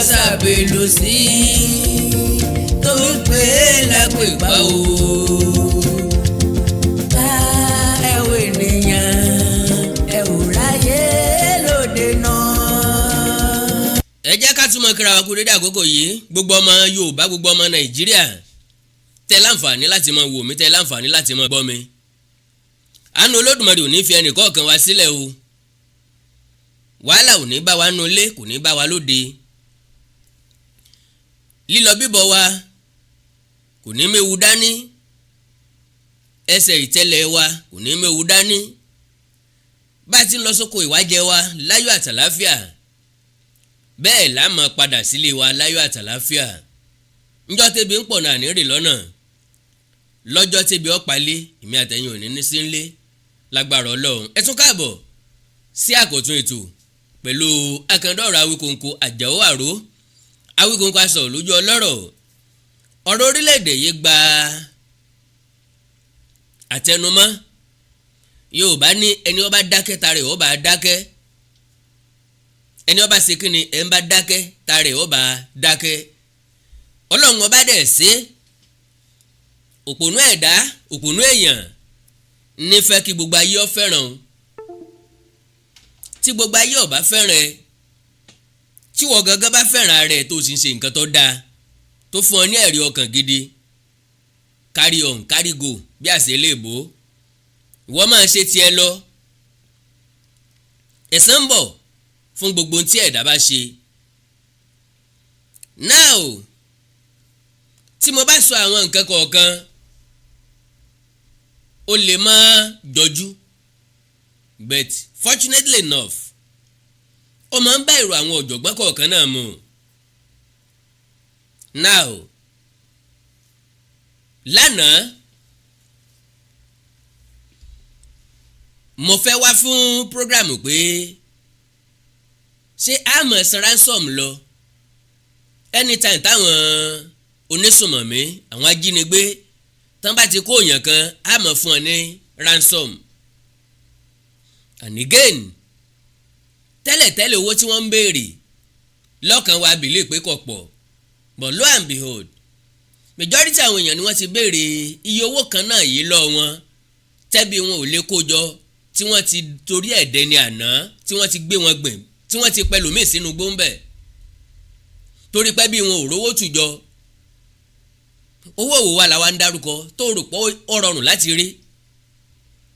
ṣàbẹ̀lò sí tó wípé lápò ìgbà o. ẹ wo ènìyàn ẹ ò ráyè lóde náà. ẹ jẹ́ ká túmọ̀ kíra wa kú dédé àkókò yìí gbogbo ọmọ Yorùbá gbogbo ọmọ Nàìjíríà tẹ́ láǹfààní láti máa wò mí tẹ́ láǹfààní láti máa gbọ́ mi. àánú Olódùmarè ò ní fi ẹnì kọ̀ọ̀kan wá sílẹ̀ o. wàhálà ò ní bá wa nú ilé kò ní bá wa lóde. lílọ bíbọ̀ wa kò ní méwu dání. ẹsẹ̀ ìtẹ́lẹ̀ wa kò ní méwu dání. bá a ti ń lọ sóko ìwájẹ wa láyọ̀ àtàláfíà bẹ́ẹ̀ la máa padà sílé wa láyọ̀ àtàláfíà. ńjọ́ tẹ́bi ń pọ̀ náà ní rè lọ́nà lọ́jọ́ tẹ́bi ọ̀pálé èmi àtẹ̀yìn òní ní sí ńlé lágbára Ọlọ́run. ẹ tún káàbọ̀ sí àkọ́tún ètò pẹ̀lú akandọ́rọ̀ Awíkonko Àjàó Àró Awíkonko aṣọ lójú ọlọ́rọ̀. ọ̀rọ̀ orílẹ̀-èdè yìí gba àtẹnumọ́. Yorùbá ní ẹni ó bá dákẹ́ tarẹ̀ ó bá dákẹ́ ẹni ó bá ṣe kíni ẹ̀ ń bá dákẹ́ tarẹ̀ ó bá dákẹ́. Ọlọ́run ọba dẹ̀ ṣe òpònú ẹ̀dá òpònú èèyàn nífẹ̀ẹ́ kí gbogbo ayé ó fẹ́ràn o. tí gbogbo ayé ó bá fẹ́ràn ẹ tí wọ́n gangan bá fẹ́ràn rẹ̀ tó sì ń ṣe nǹkan tó dáa tó fún ọ ní ẹ̀rí ọkàn gidi carry on carry go bí àṣẹ lè bò ó ìwọ máa ṣe tiẹ̀ lọ. ẹ̀san ń bọ̀ fún gbogbo tí ẹ̀dá bá ṣe. now tí mo bá sọ àwọn nǹkan kọ̀ọ̀kan ó lè má jọjú but fortunately enough ó máa ń bá èrò àwọn ọ̀jọ̀gbọ́n kọ̀ọ̀kan náà mu. now lánàá mo fẹ́ wá fún program pé ṣé a máa san ransom lọ anytime táwọn onísùnmọ̀mí àwọn ajínigbé tán bá ti kó èèyàn kan á mọ̀ fún ọ ní ransom. and again tẹ́lẹ̀tẹ́lẹ̀ owó tí wọ́n ń béèrè lọ́kàn wa bìlẹ̀ pé kò pọ̀ but lo and behold majority àwọn èèyàn ni wọ́n ti béèrè iye owó kan náà yìí lọ wọn tẹ́bí wọn ò lè kó jọ tí wọ́n ti torí ẹ̀dẹ́ ní àná tí wọ́n ti gbé wọn gbìn tí wọ́n ti pẹlòmíì sínú gbóǹbẹ̀ torí pé bí wọn ò rówó tùjọ. owó òwò wa làwa ń dárúkọ tó rò pé ó rọrùn láti rí.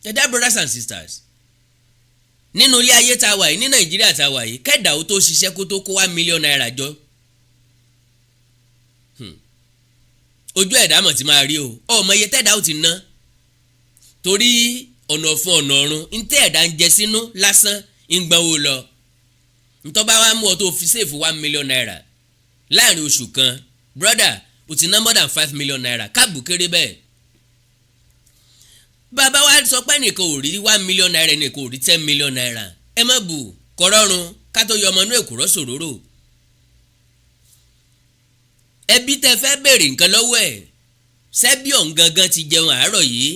ẹ̀dá brothers and sisters nínú ilé ayé tá a wà yìí ní Nàìjíríà tá a wà yìí kẹ́dà ó tó ṣiṣẹ́ kó tó kó $1 million jọ. ojú ẹ̀dá mọ̀ tí máa rí o ọmọ iye tẹ́dá ó ti ná torí ọ̀nà fún ọ̀nà ọ̀run ntẹ́ ẹ̀dá ń jẹ sínú lásán ń gbọ́n ó lọ. ntọ́ bá wá mú ọ tó fi ṣèfù $1 million láàrin oṣù kan brother ó ti ná more than $5 million káàbù kéré bẹ́ẹ̀. bàbá wa sọ pé nìkan ò rí $1 million nìkan ò rí $10 million ẹ má bù kọ́rọ́run ká tó yọ ọmọ inú èkùrọ́ sòróró. ẹbí tẹ fẹ́ béèrè nǹkan lọ́wọ́ ẹ̀ sẹ́bí ọ̀hún gangan ti jẹun àárọ̀ yìí.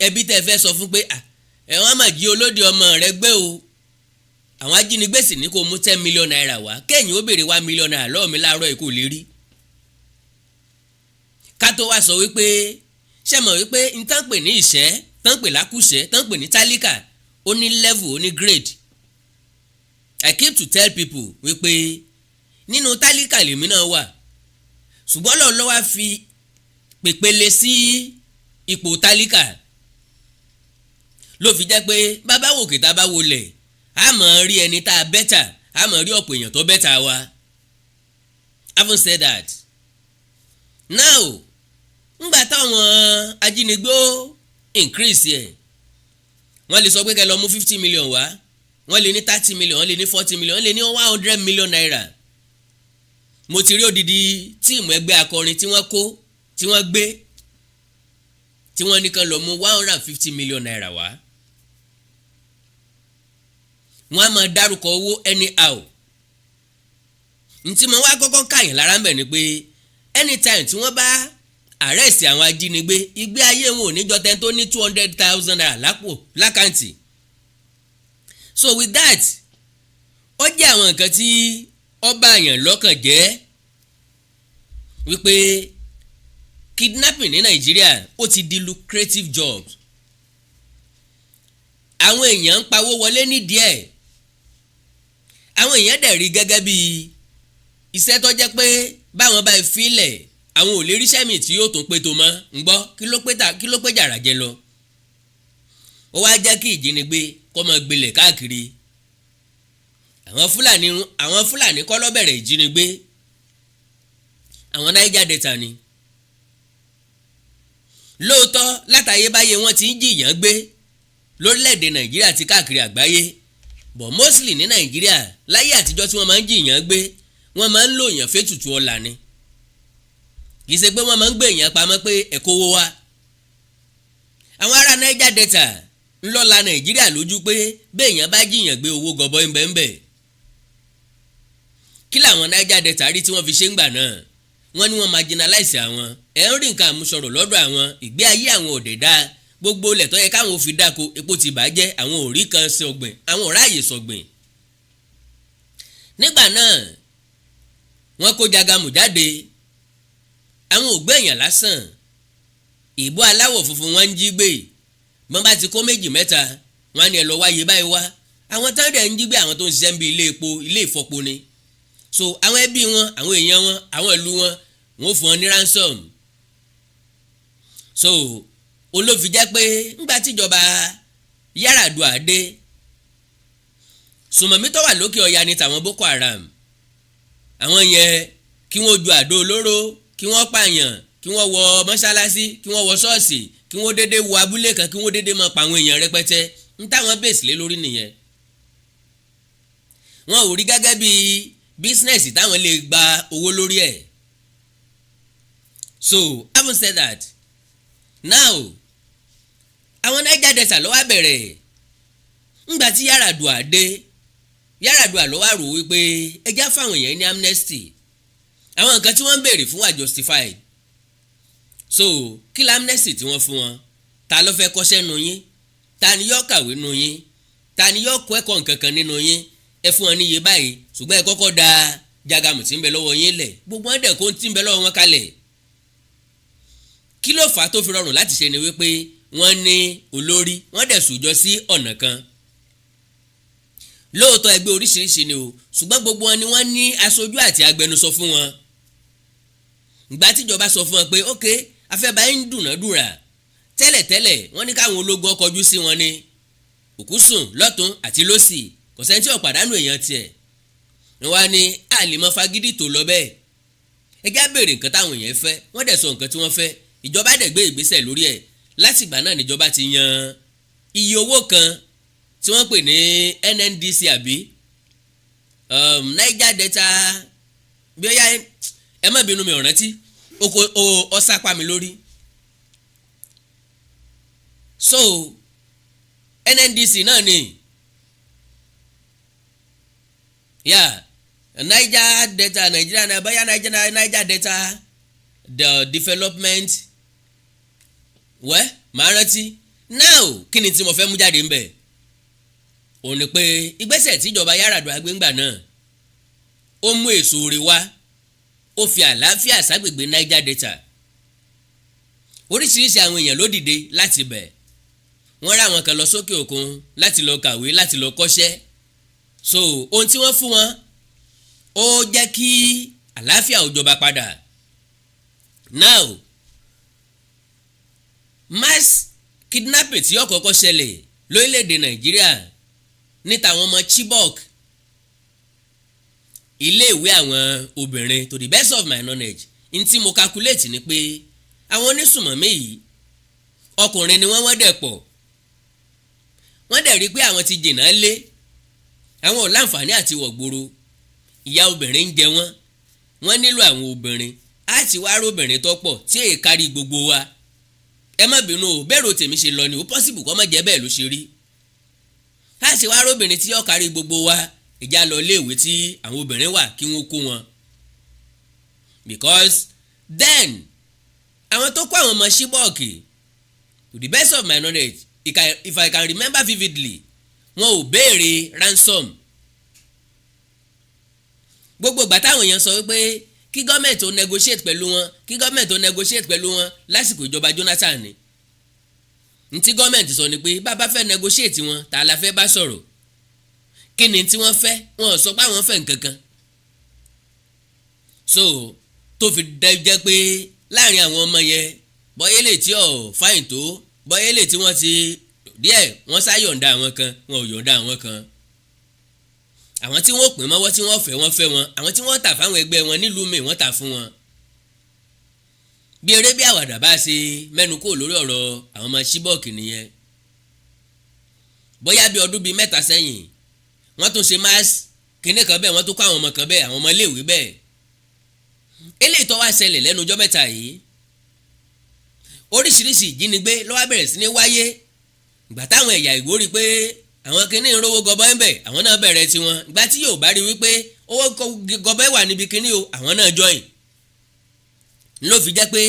ẹbí tẹ fẹ́ sọ fún pé ẹ̀wọ̀n má jí olóde ọmọ rẹ gbé o àwọn ajínigbé sì ní kó mú $10 million wá kẹ́yìn ó béèrè $1 million lọ́wọ́ mi láàárọ̀ yìí kò lè rí. ká tó wá sọ wípé ṣe mọ̀ wípé n tán pè ní ìṣẹ́ tán pè lákùṣẹ́ tán pè ní tálíkà ó ní level ó ní grade. I keep to tell people wípé nínú tálíkà lèmi náà wà ṣùgbọ́n lọ́ọ́ lọ́wọ́ fi pèpele sí ipò tálíkà ló fi jẹ́ pé bàbá wò kìtà bá wọlé a mọ̀ rí ẹni tá a bẹ́tà a mọ̀ rí ọ̀pọ̀ èèyàn tó bẹ́tà wa. Having said that now ngbà táwọn ajínigbé increase ẹ̀ wọ́n lè sọ pé kẹ́ lọ mú $50 million wá wọ́n lè ní $30 million wọ́n lè ní $40 million wọ́n lè ní $100 million. mo ti rí odidi tíìmù ẹgbẹ́ akọrin tí wọ́n kó tí wọ́n gbé tí wọ́n ní kán lọ mú $150 million wá. wọ́n á máa dárúkọ owó anyhow. ntí mo wá kọ́kọ́ káyìn lára ń bẹ̀ ni pé anytime tí wọ́n bá arrest àwọn ajínigbé ìgbé ayé wọn ò ní jọ tẹ́ tó ní $200,000 lápò lákàntì. so with that ó jẹ́ àwọn nǹkan tí ọba àyàn lọ́kàn jẹ́ wípé kidnapping ní Nàìjíríà ó ti di lucrative job. Àwọn èèyàn ń pawó wọlé nídìí ẹ̀. Àwọn èèyàn dẹ̀ rí gẹ́gẹ́ bí iṣẹ́ tó jẹ́ pé báwọn bá filẹ̀ àwọn ò lè ríṣẹ́ mi tí yóò tún pé tó mọ́ ń gbọ́ kí ló pé jàrà jẹ lọ. Ó wá jẹ́ kí ìjínigbé kó máa gbilẹ̀ káàkiri. Àwọn Fúlàní kọ́ ló bẹ̀rẹ̀ ìjínigbé. Àwọn Niger Delta ni. Lóòótọ́ látayébáyé wọ́n ti ń jìyàn gbé lórílẹ̀‐èdè Nàìjíríà àti káàkiri àgbáyé, but mostly ní Nàìjíríà láyé àtijọ́ tí wọ́n máa ń jìyàn gbé wọ́n máa ń lò yàn fétùtù ọ̀la ni. Kì í ṣe pé wọ́n máa ń gbé èèyàn pamọ́ pé ẹ̀kọ́ owó wa. Àwọn ará Niger Delta ńlọ́la Nàìjíríà lójú pé béèyàn bá jìyàn gbé owó gọbọi ńbẹ́ńbẹ́. Kí làwọn Niger Delta rí tí wọ́n fi ṣe ń gbà náà? Wọ́n ní wọ́n marginalize àwọn, ẹ̀ ń rí nǹkan àmúṣọrọ̀ lọ́dọ̀ àwọn, ìgbé ayé àwọn òde dáa, gbogbo ilẹ̀ tó yẹ káwọn ò fi dáko epo ti bàjẹ́, àwọn ò rí kan ṣe ọ̀gbìn, àwọn ò ráàyè sọ̀gbìn. Nígbà náà wọ́n kó Jagamu jáde, àwọn ò gbé èèyàn lásán, ìbò aláwọ̀ funfun wọ́n ń jí gbé, wọ́n bá ti kó méjì mẹ́ta wọ́n á ní ẹ lọ wáyé báyìí wá. Àwọn táwọn dẹ̀ ń jí gbé àwọn tó ń ṣiṣẹ́ ń bí ilé epo ilé ìfọpo ni. So àwọn ẹbí wọn, àwọn èèyàn wọn, àwọn ìlú wọn, wọ́n fún wọn ní ransom. So olófi jẹ́ pé ńgbà tíjọba Yar'Adua dé, sùmọ̀mí tó wà lókè ọya ní tàwọn Boko Haram. Àwọn yẹn kí wọ́n ju àdó olóró, kí wọ́n pààyàn, kí wọ́n wọ mọ́ṣáláṣí, kí wọ́n wọ ṣọ́ọ̀ṣì, kí wọ́n dédé wọ abúlé kan, kí wọ́n dédé máa pa àwọn èèyàn rẹpẹtẹ. ń táwọn bèsì lé lórí nìyẹn. Wọn ò rí gẹ́gẹ́ bí bísínẹ́sì táwọn lè gba owó lórí ẹ̀. So having said that, now àwọn Niger Delta ló wá bẹ̀rẹ̀ ńgbà tí Yar'Adua dé. Yar'Adua ló wá rò wípé ẹjá fáwọn èèyàn ní amnesty, àwọn nǹkan tí wọ́n ń béèrè fún wà justified. So kí la amnesty tí wọ́n fún wọn? Ta ló fẹ́ kọ́ṣẹ́ nu yín? Ta ni yóò kàwé nu yín? Ta ni yóò kọ́ ẹ̀kọ́ nǹkan kan nínú yín? Ẹ fún wọn níye báyìí, ṣùgbọ́n ẹ kọ́kọ́ da Jagamu tí ń bẹ lọ́wọ́ yín lẹ̀, gbogbo wọn dẹ̀ kó tí ń bẹ lọ́wọ́ wọn kalẹ̀. Kí ló fà á tó fi rọrùn láti ṣe ni wípé wọ́n ní olórí, wọ́n dẹ̀ sùjọ sí ọ̀nà kan. Lóòótọ́ ẹgbẹ́ oríṣiríṣi ni o, ṣùgbọ́n gbogbo wọn ni wọ́n ní aṣojú àti agbẹnusọ fún wọn. Ìgbà tíjọba sọ fún wọn pé ok, afẹ́bá ń dùnàdùrà tẹ́lẹ̀tẹ́lẹ̀ wọ́n ní káwọn ológun ọkọ̀jú sí wọn ní òkúsùn lọ́tún àti lósì, kò sẹ́ni tí ó pàdánù èèyàn tiẹ̀. Wọ́n ní àlèmọ́ fagídí tó lọ bẹ́ẹ̀. Ẹjá béèrè nǹkan táwọn èèyàn fẹ́, wọ́n dẹ̀ sọ nǹkan tí wọ́n fẹ́, ìjọba dẹ̀ gbé ìgbésẹ̀ lórí ẹ̀. Látìgbà náà níjọba ti yan iye owó kan tí wọ́n pè ní NNDC àbí Niger Delta bí ó yá ẹ má bínú mi ò rántí ó sápá mi lórí. So NNDC náà ni Niger Delta Nigeria bóyá Niger Delta the development màá rántí. Now kí ni tí mo fẹ́ mú jáde ńbẹ̀? Ó ní pé ìgbésẹ̀ tíjọba Yar'Adua gbé ńgbà náà ó mú èso rẹ̀ wá, ó fi àlàáfíà ságbègbè Niger Delta. Oríṣiríṣi àwọn èèyàn ló dìde láti bẹ̀. Wọ́n rá àwọn kan lọ sókè òkun láti lọ kàwé, láti lọ kọ́ṣẹ́. So ohun tí wọ́n fún wọn ó jẹ́ kí àlàáfíà ó jọba padà. Now mass kidnapping tí ó kọ́kọ́ ṣẹlẹ̀ lórílẹ̀‐èdè Nàìjíríà ní tàwọn ọmọ Chibok, iléèwé àwọn obìnrin, to the best of my knowledge, n tí mo calculate ni pé àwọn onísùmọ̀mí yìí ọkùnrin ni wọ́n dẹ̀ pọ̀. Wọ́n dẹ̀ rí pé àwọn ti jìnnà lé, àwọn ò láǹfààní àti wọ̀gboro, ìyá obìnrin ń jẹ wọ́n nílò àwọn obìnrin. Á ti wá róbìnrin tó pọ̀ tí èyí kárí gbogbo wa. Ẹ má bínú o, bẹ́ẹ̀ ro tèmi ṣe lọ ni ó possible kọ́ mọ́ jẹ́ bẹ́ẹ̀ ló ṣe rí. Á ti wá róbìnrin tí ó kárí gbogbo wa, ìjà lọ iléèwé tí àwọn obìnrin wà kí wọ́n kó wọn. Because then àwọn tó kó àwọn ọmọ Chibok, to the best of my knowledge, if I can remember vividly, wọn ò béèrè ransom. gbogbo ìgbà táwọn èèyàn sọ wípé kí gọ́ọ̀mẹ̀ntì ó negotiate pẹ̀lú wọn kí gọ́ọ̀mẹ̀ntì ó negotiate pẹ̀lú wọn lásìkò ìjọba Jonathan ni ntí gọ́ọ̀mẹ̀ntì sọ ni pé bàbá fẹ́ negotiate wọn tá a la fẹ́ bá sọ̀rọ̀ kí ni tí wọ́n fẹ́ wọn ò sọ pé àwọn fẹ́ nǹkan kan so tó fi jẹ́ pé láàrin àwọn ọmọ yẹn bọ́yẹ́lẹ̀ tí ò fáyìn tó bọ́yẹ́lẹ̀ tí wọ́n ti díẹ̀ wọ́n sá yọ̀ǹda àwọn kan wọn ò yọ̀ǹda àwọn kan àwọn tí wọ́n pín mọ́wọ́ tí wọ́n fẹ́ wọn àwọn tí wọ́n tà fáwọn ẹgbẹ́ wọn nílùú mi wọ́n tà fún wọn. bí eré bí àwàdà bá ṣe mẹ́nu kò lórí ọ̀rọ̀ àwọn ọmọ Chibok nìyẹn bóyá bí ọdún bíi 3 sẹ́yìn wọ́n tún ṣe mass kinní kan bẹ́ẹ̀ wọ́n tún kó àwọn ọmọ kan bẹ́ẹ̀ àwọn ọmọ iléèwé bẹ́ẹ̀ eléyìí tó wá ṣẹlẹ̀ lẹ́nu ọjọ́ mẹ́ta yìí oríṣiríṣi ìjínigbé ló wá bẹ̀rẹ̀ sí ní wáyé ìgbà táwọn ẹ̀yà Ìgbò rí pé àwọn kinní ń rówó gọbọ́ ń bẹ̀ àwọn náà bẹ̀rẹ̀ tiwọn ìgbà tí Yorùbá rí wípé owó gọbọ́ wà níbi kinní o àwọn náà join ló fi jẹ́ pé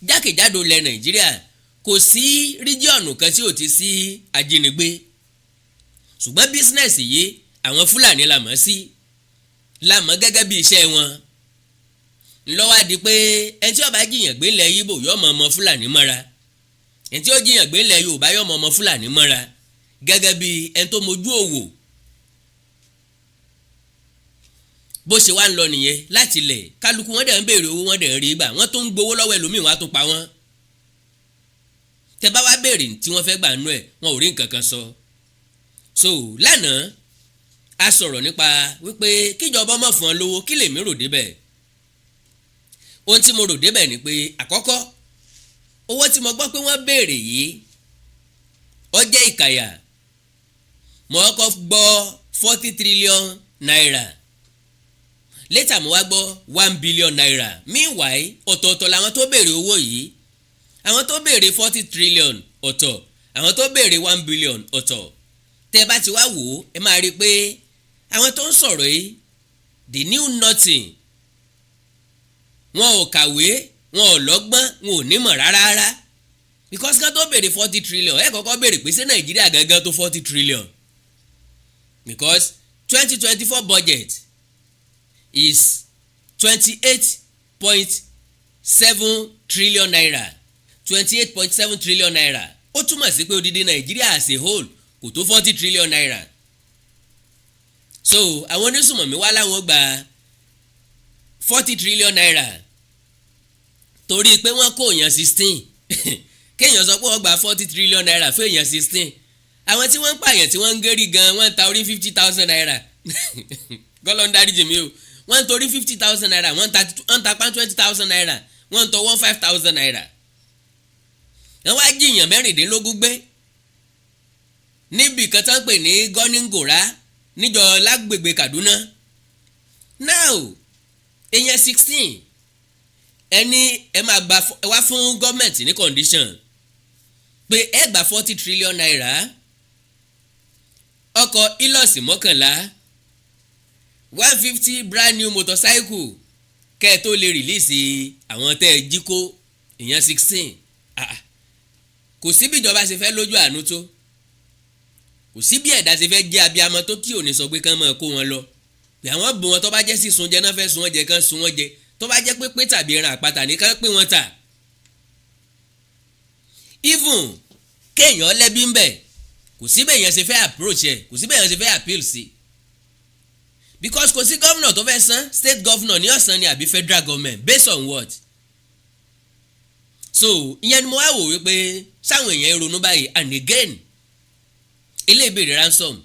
jákèjádò ilẹ̀ Nàìjíríà kò sí ríjíọ̀nù kan tí ò ti sí ajínigbé ṣùgbọ́n bísínẹ́sì yìí àwọn Fúlàní la mọ̀ sí la mọ̀ gẹ́gẹ́ bí iṣẹ́ wọn ńlọ́wọ́ di pé ẹni tí ó bá jiyàn gbé ńlẹ̀ Yíbò yóò mọ ọmọ Fúlàní mọ́ra ẹni tí ó jiyàn gbé ńlẹ̀ Yorùbá yóò mọ ọmọ Fúlàní mọ́ra gẹ́gẹ́ bí ẹni tó mojú òwò bó ṣe wá ń lọ nìyẹn láti ilẹ̀ kálukú wọn dẹ̀ ń béèrè owó wọn dẹ̀ ń rí gbà wọ́n tó ń gbowó lọ́wọ́ ẹlòmíì wọn á tún pa wọ́n tẹ bá wá béèrè tí wọ́n fẹ́ gbà nú ẹ̀ wọn ò rí nǹkan kan sọ so lánàá a sọ̀rọ̀ nípa wípé kíjọba ọmọ fún ọ lówó kí lèmi rò débẹ̀ ohun tí mo rò débẹ̀ ni pé àkọ́kọ́ owó tí mo gbọ́ pé wọ́n béèrè yìí ó jẹ́ ìkàyà mo kọ́ gbọ́ 40 trillion naira later mo wá gbọ́ 1 billion naira meanwhile ọ̀tọ̀ọ̀tọ̀ làwọn tó béèrè owó yìí àwọn tó béèrè 40 trillion ọ̀tọ̀ àwọn tó béèrè 1 billion ọ̀tọ̀ tẹ́ bá ti wá wò ó ẹ máa rí i pé àwọn tó ń sọ̀rọ̀ yìí they knew nothing wọn ò kàwé wọn ò lọ́gbọ́n wọn ò nímọ̀ rárá because kan tó béèrè 40 trillion ẹ kọ́kọ́ béèrè pé ṣé Nàìjíríà gangan tó 40 trillion because 2024 budget is 28.7 trillion naira 28.7 trillion naira ó túmọ̀ sí pé odidi Nàìjíríà as a whole kò tó 40 trillion naira so àwọn onísùmọ̀mí wá láwọn gba 40 trillion naira torí pé wọ́n kó èèyàn 16 kéèyàn sọ pé wọ́n gba 40 trillion naira fún èèyàn 16 àwọn tí wọ́n ń pààyàn tí wọ́n ń gérí gan wọ́n ń ta orí 50,000 naira gọ́lọ́ ń dáríjì mí o wọ́n ń torí 50,000 naira wọ́n ń ta pán 20,000 naira wọ́n ń tọwọ́ 5,000 naira wọ́n wá jiyàn 16 gbé níbi kan tán pè ní gọ́níngòrá níjọ lágbègbè Kaduna now èèyàn 16 ẹni ẹ máa gba wá fún gọ́ọ̀mẹ̀ntì ní condition pé ẹ gba 40 trillion naira ọkọ̀ ilọ̀sì 11 150 brand new motorcycle kẹ́ ẹ tó lè rìlíìsì àwọn tẹ́ ẹ jí kó èèyàn 16 kò sí bí ìjọba ṣe fẹ́ lójú àánú tó kò sí bí ẹ̀dá ṣe fẹ́ jẹ́ abiyamọ tó kí òní sọ pé kán máa kó wọn lọ pé àwọn bò wọn tó bá jẹ́ sísun jẹ náà fẹ́ sun wọn jẹ kán sun wọn jẹ tó bá jẹ́ pé tàbí ẹran àpáta ní kán pé wọn tà even kéèyàn lẹ́bí ń bẹ̀ kò sí bẹ́ẹ̀ yẹn ṣe fẹ́ approach ẹ̀ kò sí bẹ́ẹ̀ yẹn ṣe fẹ́ appeal sí because kò sí gómìnà tó fẹ́ san state governor ní ọ̀sán ni àbí federal government based on what so ìyẹn ni mo wá wò wípé sáwọn èèyàn ronú báyìí and again ilé ìbéèrè ransom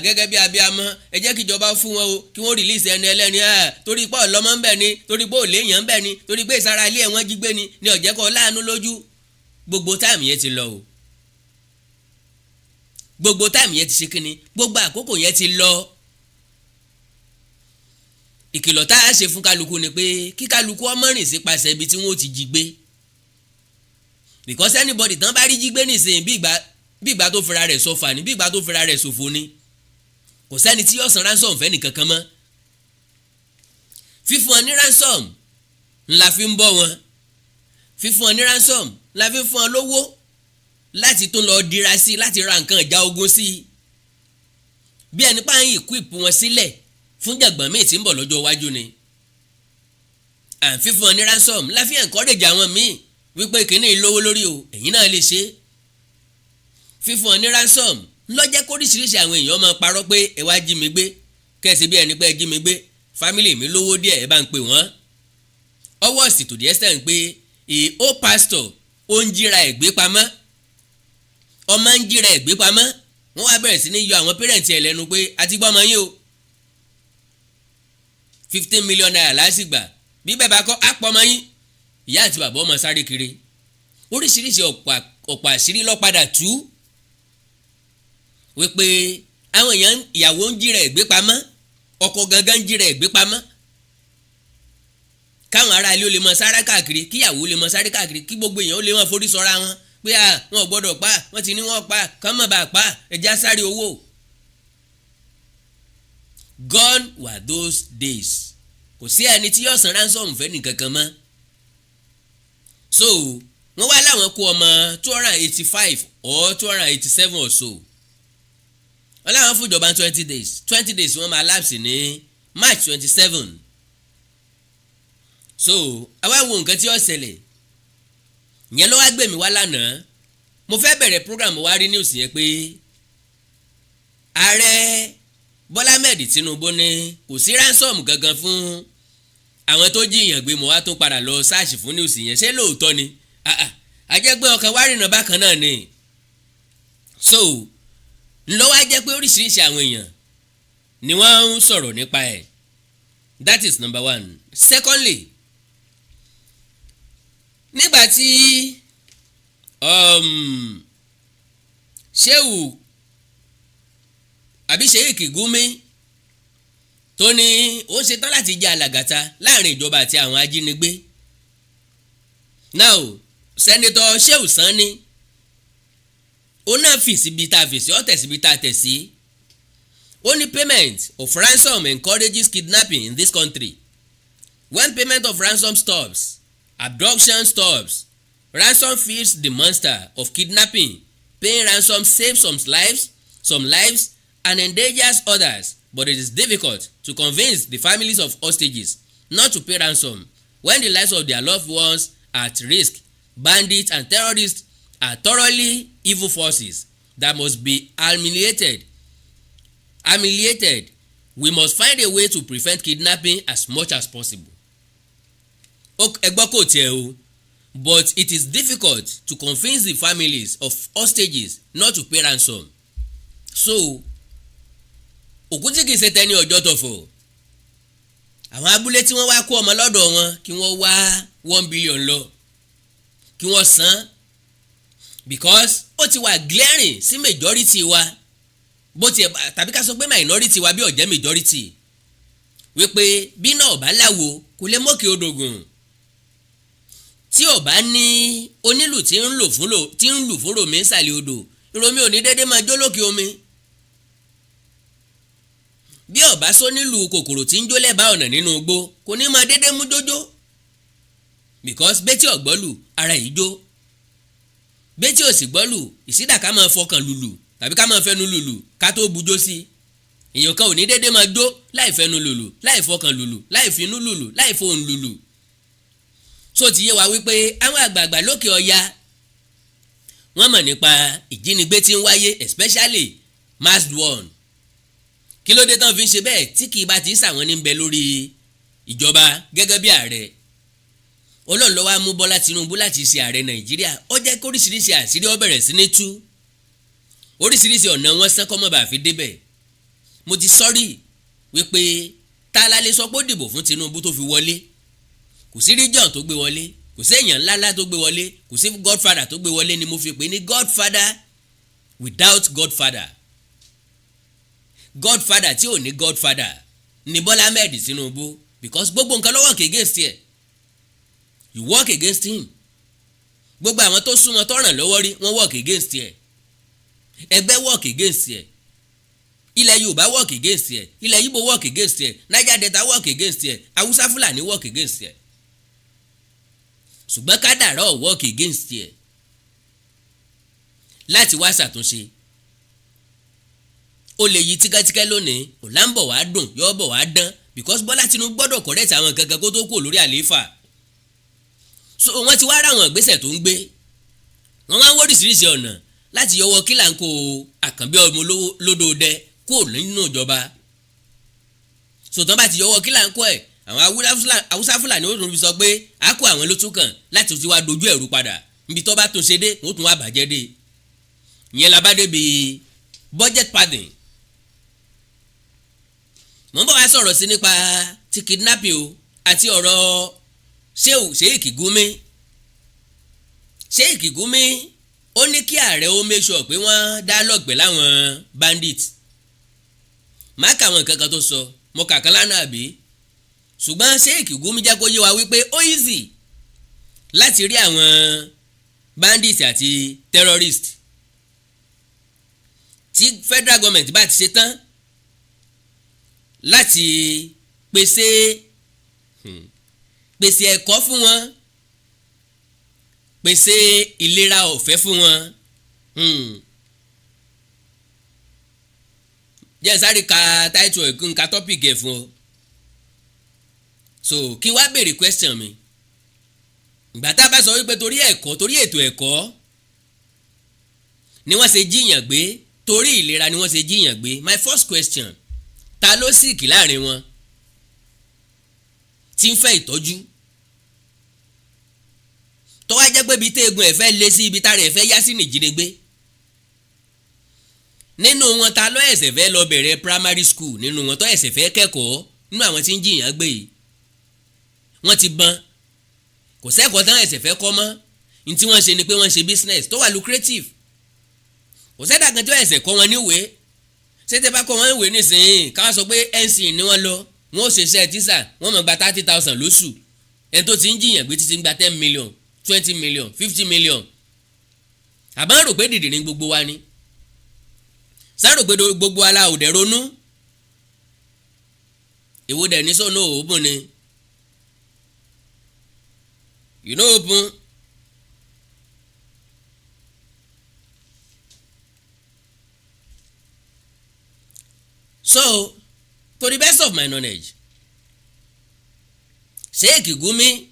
gẹ́gẹ́ bí abiyamọ ẹ jẹ́ kí ìjọba fún wọn o kí wọ́n release ẹni ẹlẹ́ni torí pé ọlọ́mọ ń bẹ̀ ni torí pé òléèyàn ń bẹ̀ ni torí pé ìsara ilé ẹ̀wọ̀n jí gbé ni ọ̀jẹ́ kọ́ láàánú lójú gbogbo táìmù yẹn ti lọ o gbogbo táìmù yẹn ti ṣe kínni gbogbo àkókò yẹn ti lọ ìkìlọ̀ tá a ṣe fún kálukú ni pé kí kálukú ọmọ rìn sí pasẹ̀ ibi tí wọ́n ti jí gbé because anybody tán bá rí jí gbé nísìnyí bí ìgbà tó fira rẹ̀ sọfà ní bí ìgbà tó fira rẹ̀ ṣòfò ni kò sẹ́ni tí yóò san ransom fẹ́ nìkankan mọ́ fífún ọ ní ransom ńlá fi ń bọ́ wọn fífún ọ ní ransom ńlá fi ń fún ọ lówó láti tún lọ dira sí láti ra nǹkan ìjà ogun sí bí ẹni pa ń equip wọn sílẹ̀ fún jàgbọ́n míì tí ń bọ̀ lọ́jọ́ iwájú ni. à ń fífún ọ ní ransom láfi encourage àwọn míì wípé kìíní lówó lórí o ẹ̀yin náà lè ṣe. fífún ọ ní ransom lọ́jẹ́ kóríṣiríṣi àwọn èèyàn máa parọ́ pé ẹ wá jí mi gbé kẹ́sì bí ẹni pé ẹ jí mi gbé family mi lówó díẹ̀ ẹ bá ń pè wọ́n. ọwọ́ sì to the extent pé ó pastor ó ń jíra ẹ̀ gbé pamọ́ ọmọ ń jíra ẹ̀ gbé pamọ́ wọ́n wá bẹ̀rẹ̀ sí ní yọ àwọn parents ẹ̀ lẹ́nu pé a ti gbọ́ ọmọ yín o 15 million naira lásìgbà bí bẹ́ẹ̀ bá kọ́ àpọ̀ ọmọ yín ìyá àti bàbá ọmọ sáré kiri oríṣiríṣi ọ̀pọ̀ àṣírí ló padà tú wípé àwọn èèyàn ìyàwó ń jíra ẹ̀ gbé pamọ́ ọkọ gangan ń jíra ẹ̀ gbé pamọ́ káwọn ará ilé ó lè mọ sáré káàkiri kíyàwó lè mọ sáré káàkiri kí gbogbo èèyàn ó lè mọ forí sọra wọn pé wọn ò gbọdọ̀ pa wọn ti ní wọn pa kán mọ̀ bá pa ẹja sáré owó. Gone were those days kò sí ẹni tí yóò san ransom fẹ́ nìkankan mọ́. So wọ́n wá láwọn kó ọmọ 285 or 287 or so wọ́n láwọn fún ìjọba 20 days wọ́n máa lapse ní March 27. So àwa wo nǹkan tí ó ṣẹlẹ̀ yẹn ló wá gbé mi wá lánàá mo fẹ́ bẹ̀rẹ̀ program wa rí news yẹn pé ààrẹ Bọ́lá Ahmed Tinubu ní kò sí ransom gangan fún àwọn tó jiyàn gbé mo wá tó padà lọ sáàṣì fún news yẹn ṣé lóòótọ́ ni àjẹgbẹ́ ọkàn wá rìnà bákan náà ni. So ńlọ́wọ́ á jẹ́ pé oríṣiríṣi àwọn èèyàn ni wọ́n ń sọ̀rọ̀ nípa ẹ̀. That is number one. Secondly, nígbà tí Sheikh Gumi tó ní ó ṣetán láti jẹ́ alàgàtà láàrin ìjọba àti àwọn ajínigbé. Now Senator Shehu Sani ó náà fèsì bí tá a fèsì ó tẹ̀sí bí tá a tẹ̀sí. Only payment of ransom encourages kidnapping in this country. When payment of ransom stops, abduction stops. Ransom feeds the monster of kidnapping. Paying ransom saves some lives and endangers others, but it is difficult to convince the families of hostages not to pay ransom when the lives of their loved ones are at risk. Bandits and terrorists are thoroughly evil forces that must be humiliated. We must find a way to prevent kidnapping as much as possible. Ẹgbọ́n kò tiẹ̀ o, but it is difficult to convince the families of hostages not to pay ransom. So òkú tí kìí ṣe tẹni ọjọ́ tọ̀fọ̀ àwọn abúlé tí wọ́n wá kó ọmọ lọ́dọ̀ wọn kí wọ́n wá 1 billion lọ kí wọ́n san because ó ti wà glaring sí majority wa bó tiẹ̀ tàbí ká sọ pé minority wa bí ó jẹ́ majority wípé bí náà bá láwo kò lè mókè odògùn tí ò bá ní onílù tí ń lù fún ròmí nsàlẹ̀ odò ìròmí ò ní dédé máa jó lókè omi bí ó bá sọ nílù kòkòrò tí ń jó lẹ́bàá ọ̀nà nínú igbó kò ní máa dédé mú jójó because bẹ́tí ọ̀gbọ́lù ara yìí jó bẹ́tí ò sì gbọ́lù ìsídà ká máa fọkàn lùlù tàbí ká máa fẹnu lùlù ká tó bujó sí èèyàn kan ò ní dédé máa jó láì fẹnu lùlù láì fọkàn lùlù láì finú lùlù láì fohùn lùlù. So ti yé wa wípé àwọn àgbààgbà lókè ọya wọ́n mọ̀ nípa ìjínigbé tí ń wáyé especially massed one. Kí ló dé tán fi ń ṣe bẹ́ẹ̀ tí kì í bá ti ń sàwọn ní ń bẹ lórí ìjọba gẹ́gẹ́ bí ààrẹ. Ọlọ́run ló wá mú Bọ́lá Tinubu láti ṣe ààrẹ Nàìjíríà ó jẹ́ kó oríṣiríṣi àṣírí ó bẹ̀rẹ̀ sí ní tú oríṣiríṣi ọ̀nà wọn sán kọ́ mọ́ bá fi débẹ̀. Mo ti sọ́rí wípé ta la lè sọ pé ó dìbò fún Tinubu tó fi wọlé kò sí region tó gbé wọlé kò sí èèyàn ńláńlá tó gbé wọlé kò sí godfather tó gbé wọlé ni mo fi pè ní godfather without godfather. Godfather tí ò ní godfather ni Bọ́lá Ahmed Tinubu because gbogbo nǹkan ló work against ẹ̀ you work against him gbogbo àwọn tó súnmọ́ tó ràn lọ́wọ́ rí wọ́n work against ẹ̀ ẹgbẹ́ work against ẹ̀ ilẹ̀ Yorùbá work against ẹ̀ ilẹ̀ Yíbò work against ẹ̀ Niger Delta work against ẹ̀ Haúsá Fúlàní work against ẹ̀ ṣùgbọ́n kádàrá ò work against ẹ̀ láti wá ṣàtúnṣe ó lè yí tíkẹ́tíkẹ́ lónìí ọ̀la ń bọ̀ wá dùn yọ́ bọ̀ wá dán because Bọ́lá Tinubu gbọ́dọ̀ correct àwọn kankan kó tó kú lórí àlééfà. So wọ́n ti wá ráwọn ìgbésẹ̀ tó ń gbé wọ́n wá ń wóríṣiríṣi ọ̀nà láti yọwọ́ kílàńkó Àkànbí ọmọ lódòdẹ kúrò nínú ìjọba. Sòtán bá ti yọwọ́ kílàńkó ẹ̀ àwọn Haúsá Fúlàní ó tún fi sọ pé a kó àwọn ló tún kàn láti ti wá dojú ẹ̀rú padà níbi tó bá tún ṣe dé wọ́n tún wá bàjẹ́ dé. Ìyẹn la bá débi budget padding. Mo ń bọ̀ wá sọ̀rọ̀ sí nípa ti kidnapping o àti ọ̀rọ̀ Sheikh Gumi. Sheikh Gumi ó ní kí ààrẹ ó make sure pé wọ́n dialogue pẹ̀lú àwọn bandits. Má kà àwọn nǹkan kan tó sọ mo kà kan lánàá àbí ṣùgbọ́n Sheikh Gumi jẹ́ kó yé wa wípé ó easy láti rí àwọn bandits àti terrorists tí federal government bá ti ṣe tán láti pèsè ẹ̀kọ́ fún wọn pèsè ìlera ọ̀fẹ́ fún wọn. Jẹ́ sáré ka title ẹ̀ nǹka topic ẹ̀ fún ọ. So kí wá béèrè question mi ìgbà tá a bá sọ wípé torí ètò ẹ̀kọ́ ni wọ́n ṣe jíyàn gbé torí ìlera ni wọ́n ṣe jíyàn gbé. My first question, ta ló sìkì láàrin wọn tí ń fẹ́ ìtọ́jú tó wá jẹ́ pé ibi téegun ẹ̀ fẹ́ lé sí ibi tára ẹ̀ fẹ́ yá sí nìjínigbé? Nínú wọn ta ló ẹ̀sẹ̀ fẹ́ lọ bẹ̀rẹ̀ primary school? Nínú wọn tó ẹ̀sẹ̀ fẹ́ kẹ́kọ̀ọ́ nínú àwọn tí ń jìyàn gbé yìí wọ́n ti bọ́n kò sẹ́kọ̀ọ́ tán ẹ̀sẹ̀ fẹ́ kọ́ mọ́ ní tí wọ́n ṣe ni pé wọ́n ṣe business tó wà lucrative. Kò sẹ́dá kan tí wọ́n ẹ̀sẹ̀ kọ́ wọn níwèé ṣé tẹ́ bá kọ́ wọn níwèé nísìnyí káwá sọ pé NC ni wọ́n lọ wọ́n ó ṣe iṣẹ́ tíṣà wọ́n mọ̀ gba 30,000 lóṣù ẹni tó ti ń jìyàn gbé títí ń gba 10 million 20 million 50 million. Àbá ń rò pé dìdì ní gbogbo wa ni sáró pé gbogbo ala ò dẹ̀ ronú èwo dẹ̀ ní sọ́nà òògùn ni you know open. So to the best of my knowledge Sheikh Gumi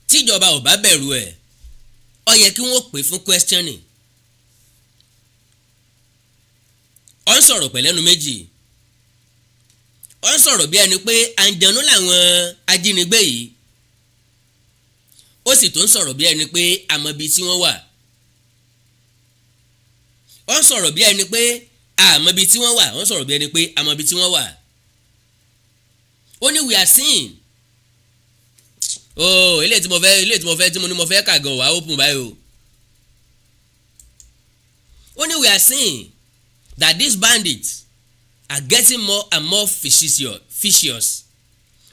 tíjọba ò bá bẹ̀rù ẹ̀ ó yẹ kí wọ́n pè fún questioning. Ó ń sọ̀rọ̀ pẹ̀lẹ́nu méjì ó ń sọ̀rọ̀ bí ẹni pé àǹjẹ̀nú làwọn ajínigbé yìí ó sì tó ń sọ̀rọ̀ bí ẹni pé àmọ́bi tí wọ́n wà. Ó ń sọ̀rọ̀ bí ẹni pé àmọ́bi tí wọ́n wà ó ń sọ̀rọ̀ bí ẹni pé àmọ́bi tí wọ́n wà. Ó ní we are seeing ilé tí mo fẹ́ tí mo ní mo fẹ́ kà gan wà open báyìí o. Ó ní we are seeing that these bandits are getting more and more vicious.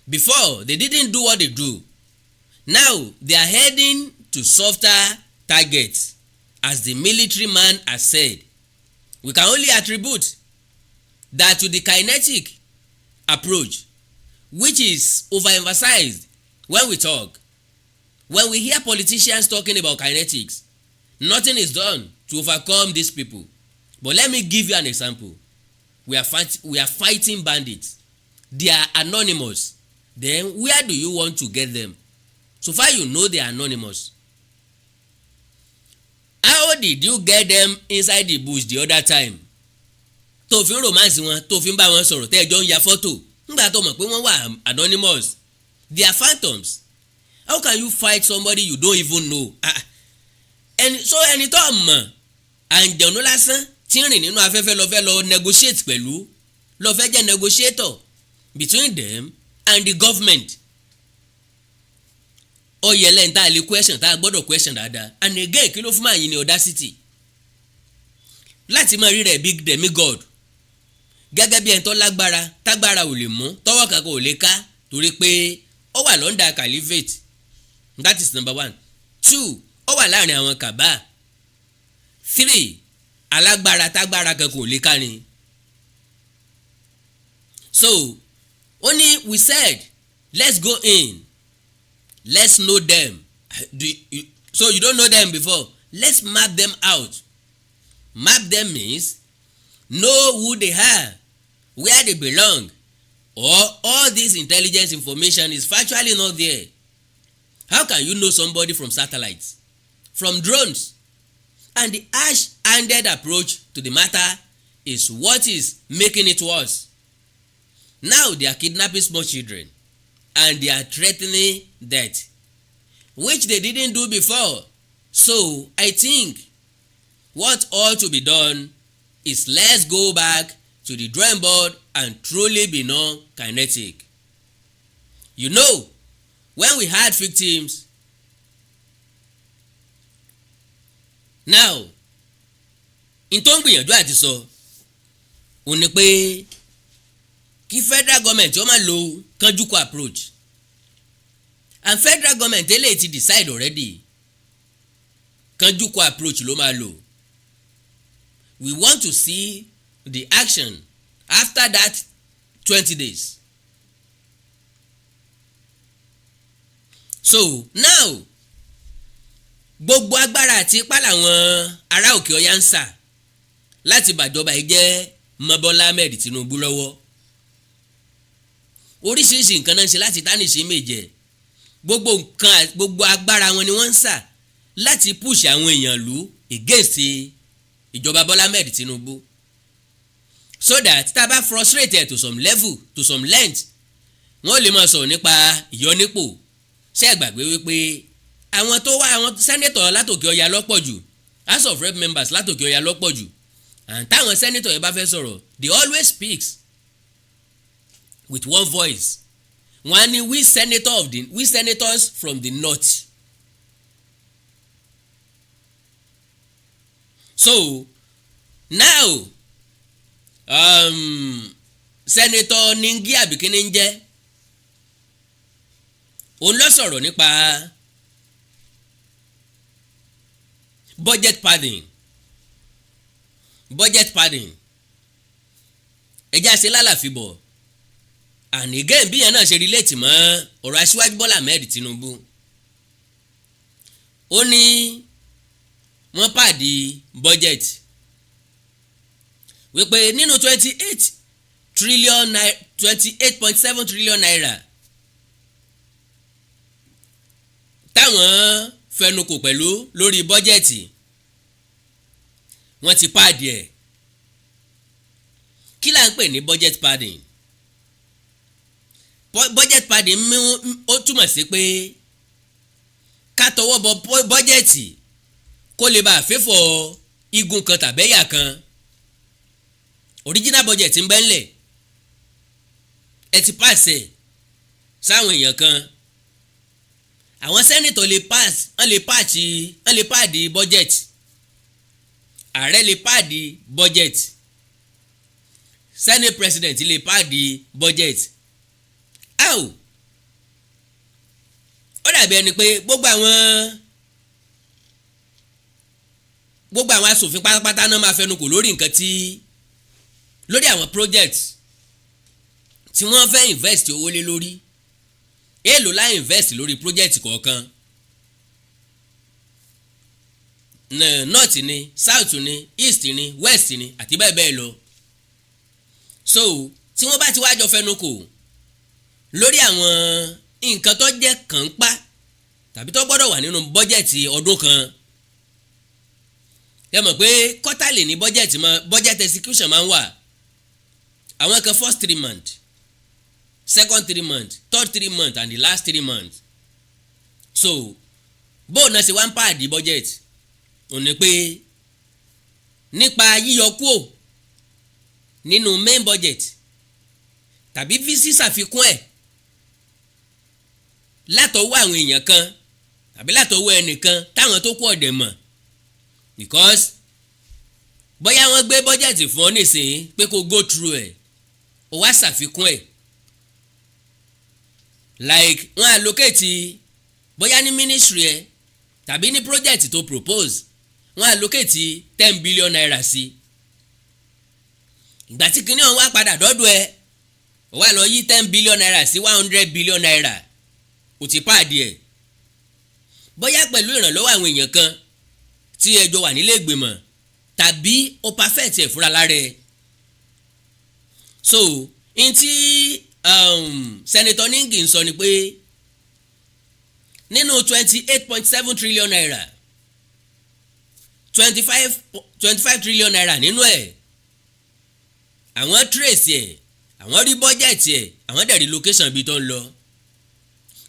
Before, they didn't do what they do. Now, they are heading to softer targets, as the military man has said. We can only attribute that to the kinetic approach, which is overemphasized when we talk. When we hear politicians talking about kinetics, nothing is done to overcome these people. But let me give you an example. We are fighting bandits. They are anonymous. Then where do you want to get them? So far you know they are anonymous. How did you get them inside the bush the other time? Tó fi ń romance wọn, tó fi ń bá wọn sọ̀rọ̀ tẹ́ ẹjọ́ ń ya fọ́tò. Nígbà tó mọ̀ pé wọ́n wà anonymous. They are phantoms. How can you fight somebody you don't even know? Ẹni tó mọ̀ àǹjẹ̀nú lásán tí ń rìn nínú afẹ́fẹ́ ló fẹ́ lọ negotiate pẹ̀lú ló fẹ́ jẹ́ negotiator between them and the government. Ó yẹ lẹ́yìn tá a lè question tá a gbọ́dọ̀ question dáadáa. And again kí ló fún máa yín ní audacity láti máa rí rẹ̀ big demigod gẹ́gẹ́ bí ẹni tó lágbára tágbára ò lè mú tọ́wọ́ kankan ò lè ká torí pé ó wà lọ́ndà caliphate. That is number 1. 2, ó wà láàrin àwọn kàbá. 3, alágbára tágbára kankan ò lè ká ni. So only we said let's go in, let's know them. So you don't know them before, let's map them out. Map them means know who they are, where they belong, or all this intelligence information is factually not there. How can you know somebody from satellites, from drones? And the harsh-handed approach to the matter is what is making it worse. Now they are kidnapping small children and they are threatening death, which they didn't do before. So I think what ought to be done is let's go back to the drawing board and truly be non-kinetic. You know, when we had victims, now in tó ń gbìyànjú àti sọ ò ní pé kí federal government ó máa lo kánjúkọ approach, and federal government eléyìí ti decide already kánjúkọ approach ló máa lò. We want to see the action after that 20 days. So now gbogbo agbára àti ipá làwọn ará òkè ọya ń sà láti bàjọba yìí jẹ́ mọ́ Bọ́lá Ahmed Tinubu lọ́wọ́. Oríṣiríṣi nǹkan náà ń ṣe láti tánìṣe méje. Gbogbo agbára wọn ni wọ́n ń sà láti push àwọn èèyàn lù against ìjọba Bọ́lá Ahmed Tinubu, so that tá a bá frustrated to some level, to some length, wọ́n lè máa sọ̀rọ̀ nípa ìyọnípò. Ṣé ẹ gbàgbé wípé àwọn sẹ́nẹ́tọ̀ látòkè ọya lọ́pọ̀ jù, House of Rep members látòkè ọya lọ́pọ̀ jù, and táwọn sẹ́nẹ́tọ̀ yẹn bá fẹ́ sọ̀rọ̀ they always speaks with one voice. Wọ́n ní we senators from the north. So now Senator Ningi àbíkíní ń jẹ́ òun ló sọ̀rọ̀ nípa budget padding ẹjá ṣe lálàfíbọ̀, and again bí yẹn náà ṣe relate mọ́ ọ̀rọ̀ aṣíwájú Bọ́lá Ahmed Tinubu. Ó ní wọ́n pàdé budget wípé nínú 28.7 trillion naira táwọn fẹnukò pẹ̀lú lórí bọ́jẹ̀tì wọ́n ti pàdé ẹ̀. Kí là ń pè ní budget padding? Budget padding ó túmọ̀ sí pé ká tọwọ́ bọ bọ́jẹ̀tì kó lè bá àfẹ́fọ̀ igun kan tàbẹ́yà kan. Original budget ń bẹ ńlẹ̀, ẹ ti pàṣẹ sáwọn èèyàn kan, àwọn sẹ́nitọ̀ lè pàdé budget, ààrẹ lè pàdé budget, senate president lè pàdé budget. How? Ó dàbí ẹni pé gbogbo àwọn asòfin pátápátá náà máa fẹnu kò lórí àwọn projects tí wọ́n fẹ́ invest owó lé lórí. Èèlò la invest lórí project kọ̀ọ̀kan, north ni, south ni, east ni, west ni àti bẹ́ẹ̀ bẹ́ẹ̀ lọ. So tí wọ́n bá ti wájọ fẹnu kò lórí àwọn nǹkan tó jẹ́ kànpá tàbí tó gbọ́dọ̀ wà nínú bọ́jẹ̀tì ọdún kan, ẹ mọ̀ pé quarterly ní budget execution máa ń wà. Àwọn kan first 3 months, second 3 months, third 3 months and the last 3 months. So bóun náà ṣe wá ń pàdé budget ò ní pé nípa yíyọ kúò nínú main budget tàbí vc ṣàfikún ẹ̀ látọwọ́ àwọn èèyàn kan tàbí látọwọ́ ẹnìkan táwọn tó kú ọ̀dẹ̀ mọ̀, because bóyá wọ́n gbé bọ́jẹ̀tì fún ọ nísìnyí pé kó go through ẹ̀ ó wá ṣàfikún ẹ̀, like wọ́n allocate bóyá ní ministry ẹ̀ tàbí ní project tó propose wọ́n allocate 10 billion naira sí. Ìgbà tí kinní ọ̀hún wá padà dọ́dọ̀ ẹ̀ ó wá lọ yí 10 billion naira sí 100 billion naira, ó ti pàdé ẹ̀. Bóyá pẹ̀lú ìrànlọ́wọ́ àwọn èèyàn kan tí ẹjọ́ wà nílé ìgbìmọ̀ tàbí o perfect ẹ̀ fúnra lára ẹ̀. So n tí Senator Ningi ń sọ ni pé nínú 28.7 trillion naira 25 trillion naira nínú ẹ̀ àwọn trace ẹ̀ àwọn rí budget ẹ̀ àwọn dẹ̀ rí location ibi tó ń lọ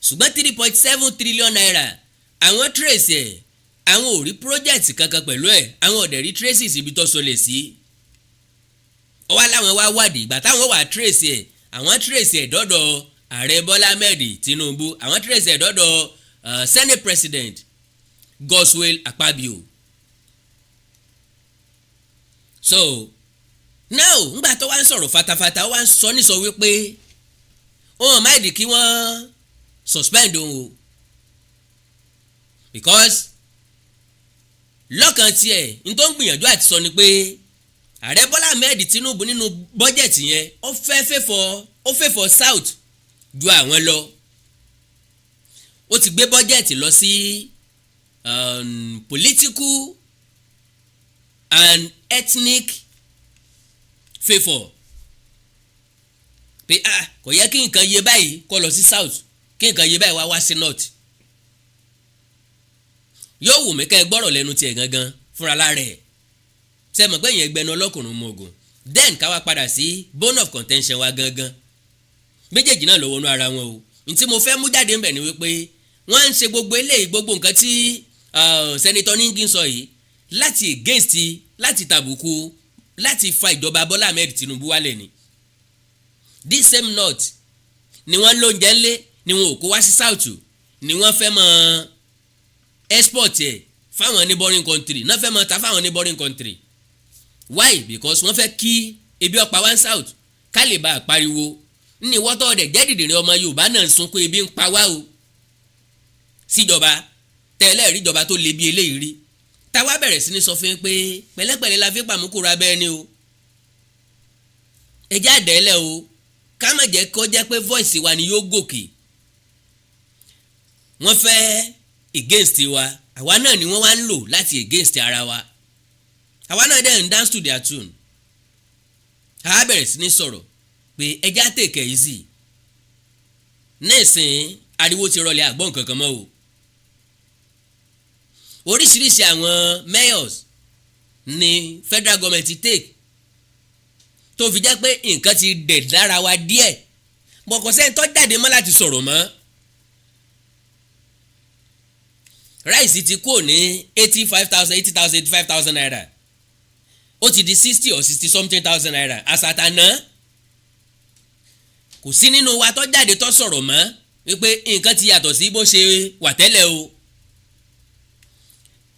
ṣùgbọ́n 3.7 trillion naira àwọn trace ẹ̀ àwọn ò rí project kankan pẹ̀lú ẹ̀ àwọn ò dẹ̀ rí traces ibi tó sọlẹ̀ sí ó wá láwọn wá wádìí ìgbà táwọn wà trace ẹ̀ àwọn trace ẹ̀ dọ́dọ̀ ààrẹ Bọ́lá Ahmed Tinubu àwọn trace ẹ̀ dọ́dọ̀ Senate President Godswill Akpabio. So now ngbà tó wá ń sọ̀rọ̀ fatafata wá ń sọ nísọ wípé òun máa dì kí wọ́n suspend òun o because lọ́kàn tiẹ̀ n tó ń gbìyànjú àti sọ ni pé ààrẹ Bọ́lá Ahmed Tinubu nínú bọ́jẹ̀tì yẹn ó fẹ́ fọ́ south ju àwọn lọ ó ti gbé bọ́jẹ̀tì lọ sí political and ethnic favour pé kò yẹ kí nǹkan yé báyìí kó lọ sí south kí nǹkan yé báyìí wá sí north yóò wù mí ká ẹ gbọ́rọ̀ lẹ́nu tiẹ̀ gangan fúnra lára ẹ̀ ṣe mọ̀ pé ìyẹn gbẹnu ọlọ́kùnrin mọ ogun then ká wá padà sí bone of contention wa gangan méjèèjì náà ló wọnú ara wọn o n tí mo fẹ́ mú jáde ńbẹ̀ ni wípé wọ́n ń ṣe gbogbo eléyìí gbogbo nǹkan tí Senator Ningi sọ yìí láti against láti tàbùkù láti fa ìjọba Bọ́lá Ahmed Tinubu wálẹ̀ ni this same north ni wọ́n lóúnjẹ ńlé ni wọn ò kó wá sí south ni wọ́n fẹ́ mọ́ export ẹ̀ fáwọn neighboring country náà fẹ́ mọ́ ta fáwọn neighboring country why because wọ́n fẹ́ kí ebi ọ̀pá one south ká lè bá a pariwo ní wọ́tọ̀ ọ̀dẹ̀ jẹ́ dìdìrín ọmọ Yorùbá náà ń sun pé ebi ń pa wá o síjọba tẹ́lẹ̀ ríjọba tó le bí eléyìí rí táwa bẹ̀rẹ̀ sí ní sọ fún pé pẹ̀lẹ́pẹ̀lẹ́ la fi pàmùkúrò abẹ́ ni o ẹjẹ́ àdẹ́lẹ̀ o ká má jẹ́ kó jẹ́ pé voice wa ni yóò gòkè wọ́n fẹ́ against wa àwa náà ni wọ́n wá ń lò láti against ara wa àwa náà dẹ̀ ń dance to their tune àwa bẹ̀rẹ̀ sí ní sọ̀rọ̀ pé ẹjẹ́ àtẹ̀kẹ̀ yìí sì nísìn ariwo ti rọlẹ̀ àgbọ̀n kankan mọ́ o oríṣiríṣi àwọn mayors ni federal government ti take tó fi jẹ́ pé nǹkan ti dẹ̀ lára wa díẹ̀ bọ̀kọ̀ sẹ́ni tó jáde mọ́ láti sọ̀rọ̀ mọ́ ráìsì ti kúrò ní 85,000 naira ó ti di 60 or 60 something thousand naira àsàtànà kò sí nínú wa tó jáde tó sọ̀rọ̀ mọ́ wípé nǹkan ti yàtọ̀ sí bó ṣe wà tẹ́lẹ̀ o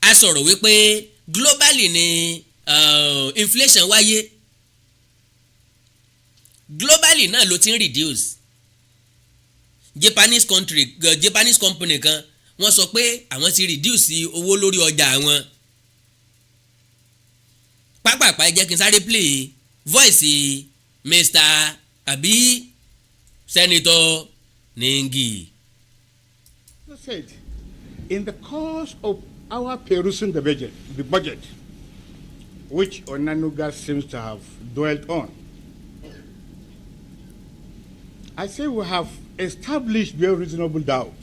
a sọ̀rọ̀ wípé globally ni inflation wáyé globally náà ló ti ń reduce Japanese company kan wọ́n sọ pé àwọn ti reduce owó lórí ọjà àwọn pápápá jẹ́ kí n sáré play voice Mr. àbí Senator Ningi. I said, in the course of our perusing the budget, which Onanuga seems to have dwelt on, I say we have established beyond reasonable doubt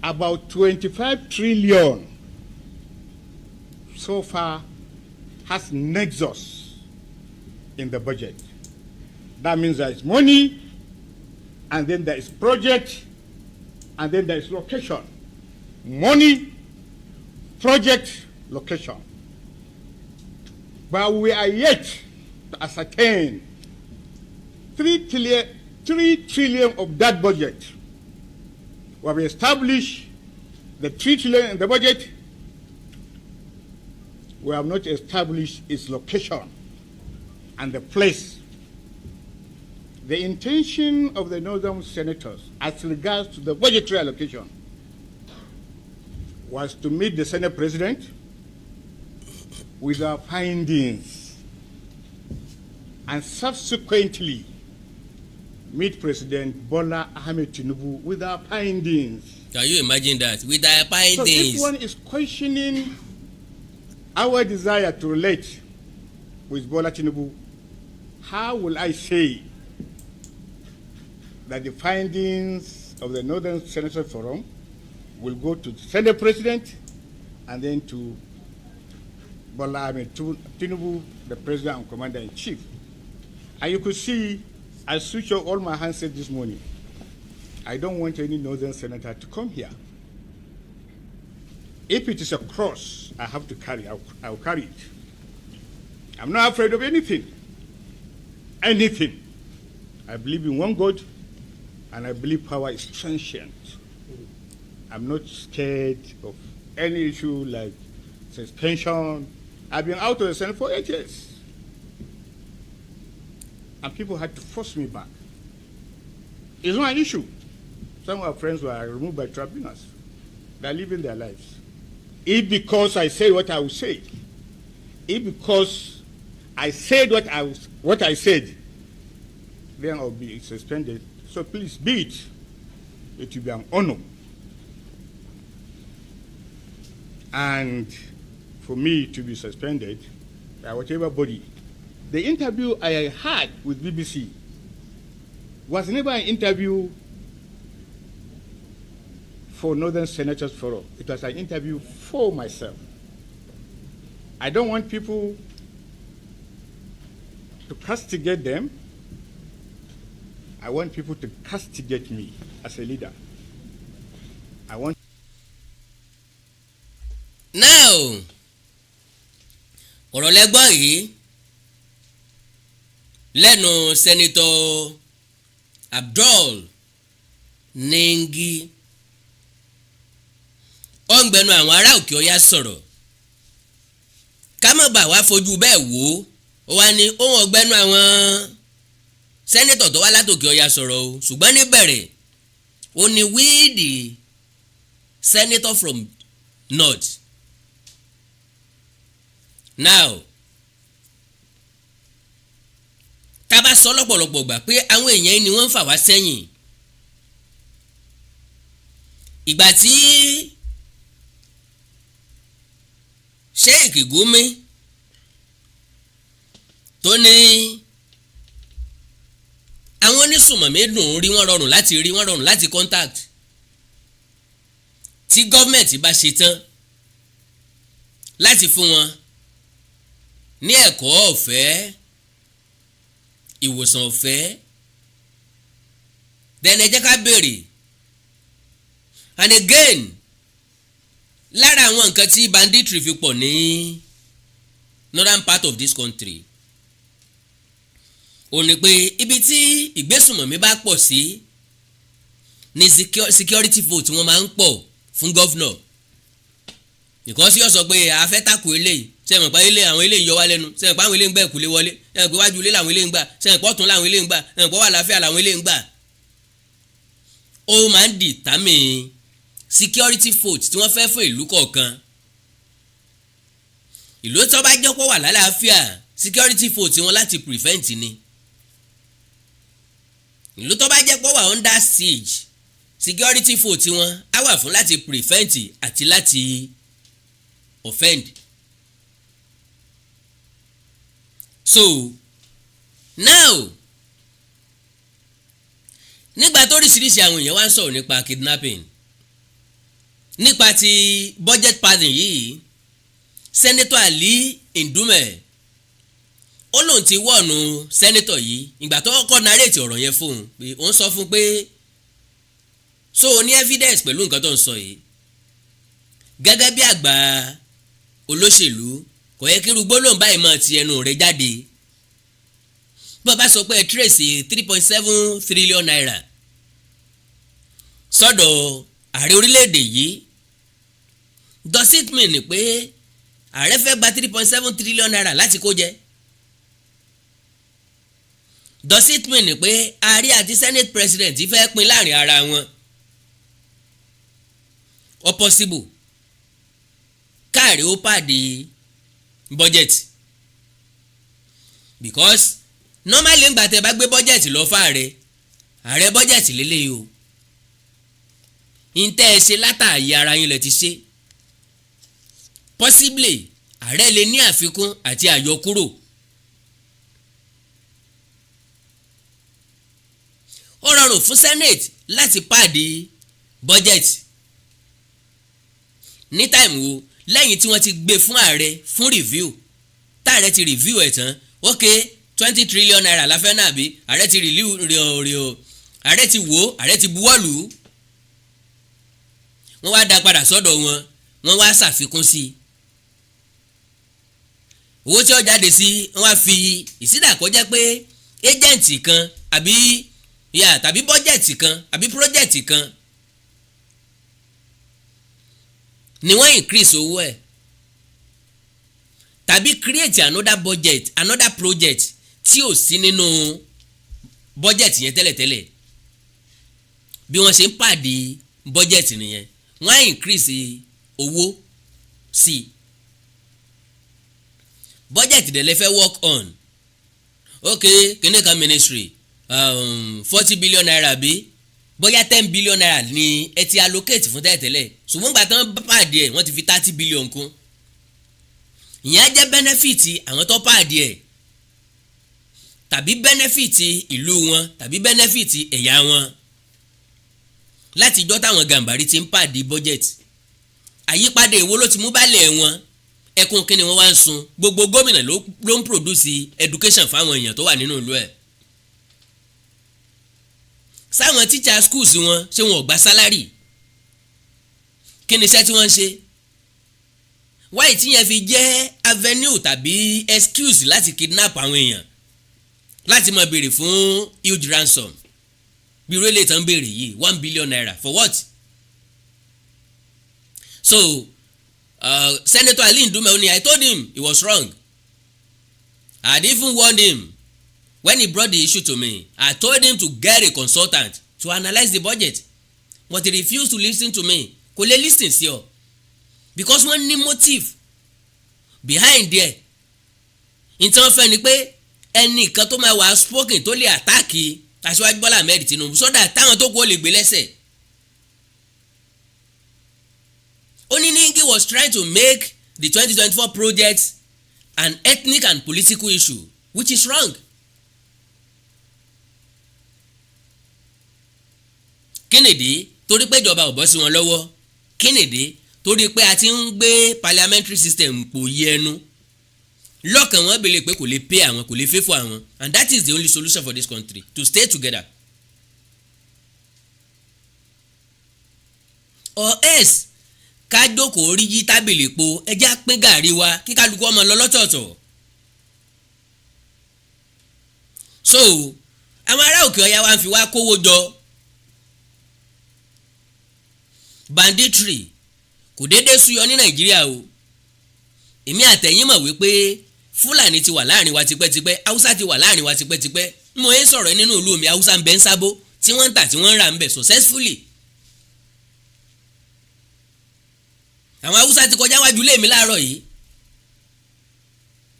about 25 trillion so far has nexus in the budget. That means there is money, and then there is project, and then there is location. Money, project, location. But we are yet to ascertain 3 trillion of that budget. We have established the 3 trillion in the budget. We have not established its location and the place. The intention of the northern senators as regards to the budgetary allocation was to meet the Senate President with our findings and subsequently meet President Bola Ahmed Tinubu with our findings. Can you imagine that? With our findings. So if one is questioning our desire to relate with Bola Tinubu, how will I say that the findings of the Northern Senators Forum will go to the Senate President and then to Tinubu, the President and Commander-in-Chief? And you could see, I switched off all my handsets this morning. I don't want any Northern Senator to come here. If it is a cross I have to carry, I'll carry it. I'm not afraid of anything. Anything. I believe in one God, and I believe power is transient. I'm not scared of any issue like suspension. I've been out of the Senate for 8 years. And people had to force me back. It's not an issue. Some of our friends were removed by tribunals. They're living their lives. If because I say what I will say, if because I said what I said, then I'll be suspended. So please be it. It will be an honor. And for me to be suspended by whatever body. The interview I had with BBC was never an interview for Northern Senators Forum. It was an interview for myself. I don't want people to castigate them. I want people to castigate me as a leader. I want. Now, ọ̀rọ̀ lẹ́gbọ́n yìí lẹ́nu Senator Abdul Ningi ó ń gbẹnu àwọn ará òkè ọya sọ̀rọ̀ ká má bà wá fojú bẹ́ẹ̀ wò ó wá ní ohun ọ̀gbẹ́nu àwọn sẹ́nitọ̀ tó wá látòkè ọya sọ̀rọ̀ o ṣùgbọ́n níbẹ̀rẹ̀ ó ní we the senator from north. Now tá bá sọ lọ́pọ̀lọpọ̀ gbà pé àwọn èèyàn ni wọ́n ń fà wá sẹ́yìn ìgbà tí Sheikh Gumi tó ní àwọn onísùmọ̀mí dùn rí wọ́n rọrùn láti contact tí gọ́ọ̀mẹ̀ntì bá ṣe tán láti fún wọn ní ẹ̀kọ́ ọ̀fẹ́ ìwòsàn ọ̀fẹ́ then ẹ jẹ́ ká béèrè and again lára àwọn nǹkan tí banditry fi pọ̀ ní northern part of this country ó ní pé ibi tí ìgbésùnmọ̀mí bá pọ̀ sí ní security vote wọ́n máa ń pọ̀ fún governor because yóò sọ pé a fẹ́ takò eléyìí sẹ́yìn pa ilé àwọn eléyìí yọ wá lẹ́nu sẹ́yìn pa àwọn eléyìí ń gbà ìkúlé wọlé sẹ́yìn pé wájú ilé làwọn eléyìí ń gbà sẹ́yìn pọ̀ tún làwọn eléyìí ń gbà sẹ́yìn pọ̀ wà láfíà làwọn eléyìí ń gbà. ó máa ń determine security vote tí wọ́n fẹ́ fún ìlú kọ̀ọ̀kan. ìlú tó bá jẹ́ pọ̀ wà lálàáfíà security vote wọn láti prevent ni. ìlú tó bá jẹ́ pọ̀ wà under siege security vote wọn á wà fún láti prevent àti láti offend. So now nígbà tó oríṣiríṣi àwọn èèyàn wá ń sọ̀rọ̀ nípa kidnapping nípa ti budget padding yìí Senator Ali Ndume ó lóun ti wọ̀nù senator yìí ìgbà tó kọ́kọ́ narrate ọ̀rọ̀ yẹn fún un pé òun sọ fún pé so o ní evidence pẹ̀lú nǹkan tó ń sọ yìí gẹ́gẹ́ bí àgbà olóṣèlú kò yẹ kí irú gbólóhùn báyìí máa ti ẹnu rẹ̀ jáde bí wọ́n bá sọ pé ẹ trace 3.7 trillion naira sọ́dọ̀ ààrẹ orílẹ̀-èdè yìí does it mean pé ààrẹ fẹ́ gba 3.7 trillion naira láti kó jẹ does it mean pé ààrẹ àti senate president fẹ́ pín láàrin ara wọn ó possible káàrí ó pàdé budget because normally ńgbà tẹ́ bá gbé budget lọ fáàrẹ ààrẹ budget lélẹ́yìí o ntẹ́ ẹ ṣe látàyè ara yín lẹ ti ṣe possibly ààrẹ lè ní àfikún àti àyọkúrò. ó rọrùn fún senate láti pàdé budget ní táìmù wo lẹ́yìn tí wọ́n ti gbé fún ààrẹ fún review táàrẹ ti review ẹ̀ tán ok 20 trillion naira la fẹ́ náà bí ààrẹ ti ààrẹ ti wò ó ààrẹ ti buwọ́lù wọ́n wá dá padà sọ́dọ̀ wọ́n wá ṣàfikún sí i owó tí ó jáde sí wọ́n wá fi ìsídàkọ́jẹ́ pé agent kan tàbí budget kan àbí project kan ni wọ́n increase owó ẹ̀ tàbí create another budget another project tí ò sí nínú budget yẹn tẹ́lẹ̀tẹ́lẹ̀ bí wọ́n ṣe ń pàdé budget nìyẹn wọ́n á increase owó sí i budget dẹ̀ lè fẹ́ work on ok kíní kan ministry 40 billion naira bí bóyá 10 billion naira ni ẹ ti allocate fún tẹ́lẹ̀tẹ́lẹ̀ ṣùgbọ́n gbà tán pàdé ẹ̀ wọ́n ti fi 30 billion kún ìyẹn á jẹ́ benefit àwọn tó pàdé ẹ̀ tàbí benefit ìlú wọn tàbí benefit ẹ̀yà wọn láti ìjọ́ táwọn gàǹbàrí ti ń pàdé budget àyípadà èwo ló ti mú balẹ̀ wọn ẹkún kí ni wọ́n wá ń sun gbogbo gómìnà ló ń produce education fáwọn èèyàn tó wà nínú ìlú ẹ̀ sáwọn teacher schools wọn ṣé wọn ò gba salary kí ni iṣẹ́ tí wọ́n ń ṣe wáyé tí yẹn fi jẹ́ avenue tàbí excuse láti kidnap àwọn èèyàn láti máa béèrè fún huge ransom bí rélé tán béèrè yìí 1 billion naira for what? So Senator Ali Ndume Oni, I told him he was wrong. I had even warned him when he brought the issue to me. I told him to get a consultant to analyse the budget, but he refused to listen to me. Kò lè listen sí ọ because wọ́n ní motive behind there. Ìtàn fẹ́ ni pé ẹnìkan tó máa wà spoken tó lè àtáàkì Aṣíwájú Bọ́lá Ahmed Tinubu sódà táwọn tó kú ó lè gbé lẹ́sẹ̀. Only Ningi was trying to make the 2024 project an ethnic and political issue, which is wrong. Kínìdí torí pé ìjọba ò bọ́ sí wọn lọ́wọ́. Kínìdí torí pé a ti ń gbé parliamentary system pò yí ẹnu. Lọ́kàn wọn bèlè pé kò lè pay àwọn kò lè fẹ́ fún àwọn, and that is the only solution for this country, to stay together. Or else ká jókòó rí yí tábìlì po ẹjá pín gàrí wa kí kálukú ọmọ lọ lọ́tọ̀ọ̀tọ̀. So àwọn ará òkè ọya wa ń fi wá kówó jọ. Banditry kò déédéé súyọ ní Nàìjíríà o. Èmi àtẹ̀yìn mọ̀ wípé Fúlàní ti wà láàrin wa tipẹ́tipẹ́, Haúsá ti wà láàrin wa tipẹ́tipẹ́. Mo ń sọ̀rọ̀ nínú ìlú mi, Haúsá ń bẹ ń sábó tí wọ́n ń tà tí wọ́n ń rà ń bẹ̀ successfully. Àwọn Haúsá ti kọjá wájú ilé mi láàárọ̀ yìí.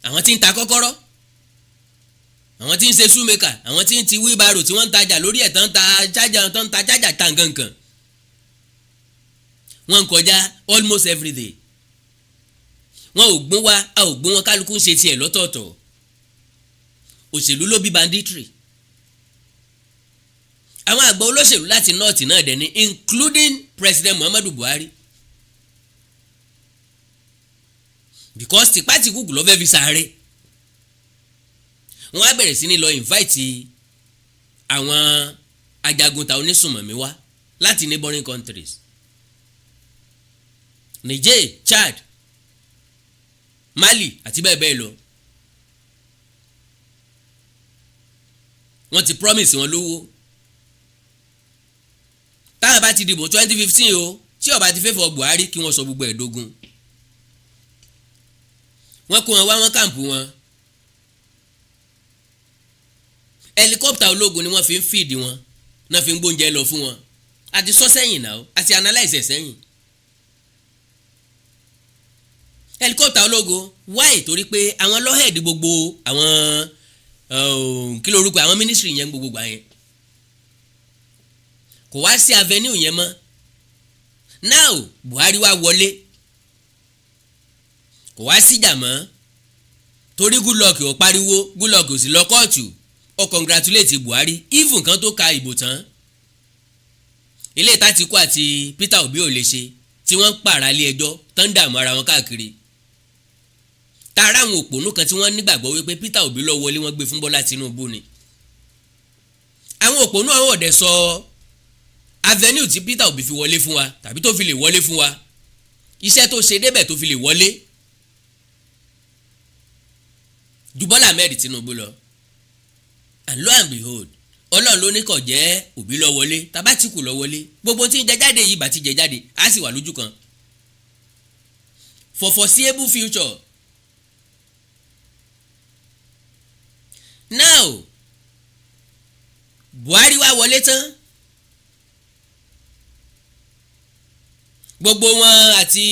Àwọn tí ń ta kọ́kọ́rọ́, àwọn tí ń ṣe shoemaker, àwọn tí ń ti wheelbarrow tí wọ́n ń tajà lórí ẹ̀ tán ta chájà ta nǹkan. Wọ́n ń kọjá almost every day. Wọ́n ò gbọ́n wá a ò gbọ́n wọn, kálukú ń ṣe tiẹ̀ lọ́tọ̀ọ̀tọ̀. Òṣèlú ló bí banditry. Àwọn àgbà olóṣèlú láti north náà dẹ̀ ní including President Muhammadu Buhari. Because tipati kúkú ló fẹ́ fi sáré. Wọ́n á bẹ̀rẹ̀ sí ní lọ invite àwọn ajagunta onísùnmọ̀mí wá láti neighboring countries. Niger, Chad, Mali àti bẹ́ẹ̀ bẹ́ẹ̀ lọ. Wọ́n ti promise wọn lówó. Táwọn bá ti dìbò 2015 o, tí ó bá ti fẹ́ fọ Buhari kí wọ́n sọ gbogbo ẹ̀dógún. Wọ́n kó wọn wá wọn kàǹpù wọn. Helicopter ológun ni wọ́n fi ń feed wọn, náà fi ń gbóúnjẹ lọ fún wọn. Àti sọ sẹ́yìn náà àti analyse sẹ́yìn. Helicopter ológun why? Torí pé àwọn lọ́hẹ̀dì gbogbo àwọn kí ló rúkọ àwọn ministry yẹn gbogbo gbà yẹn. Kò wá sí avenue yẹn mọ́. Now Buhari wá wọlé. kò wá síjà mọ́ torí Goodluck ò pariwo, Goodluck ò sì lọ kóòtù, ó congratulate Buhari even kan tó ka ìbò tán. ilé ìtàtìkú àti Peter Obi ò lè ṣe tí wọ́n ń pààrà ilé ẹjọ́ tán dààmú ara wọn káàkiri. tààrà àwọn òpònú kan tí wọ́n nígbàgbọ́ wípé Peter Obi lọ wọlé wọ́n gbé fún Bọ́lá Tinubu ni. àwọn òpònú àwọn ọ̀dẹ̀ sọ avenue tí Peter Obi fi wọlé fún wa tàbí tó fi lè wọlé fún wa, iṣẹ́ tó ṣe débẹ̀ tó fi lè wọlé ju Bọ́lá Ahmed Tinubu lọ. And lo and behold, Ọlọ́run ló ní kó jẹ́ Obi lọ wọlé, Tabatiku lọ wọlé, gbogbo tí ń jẹ jáde yìí bá ti jẹ jáde á sì wà lójú kan for foreseeable future. Now Buhari wá wọlé tán, gbogbo wọn àti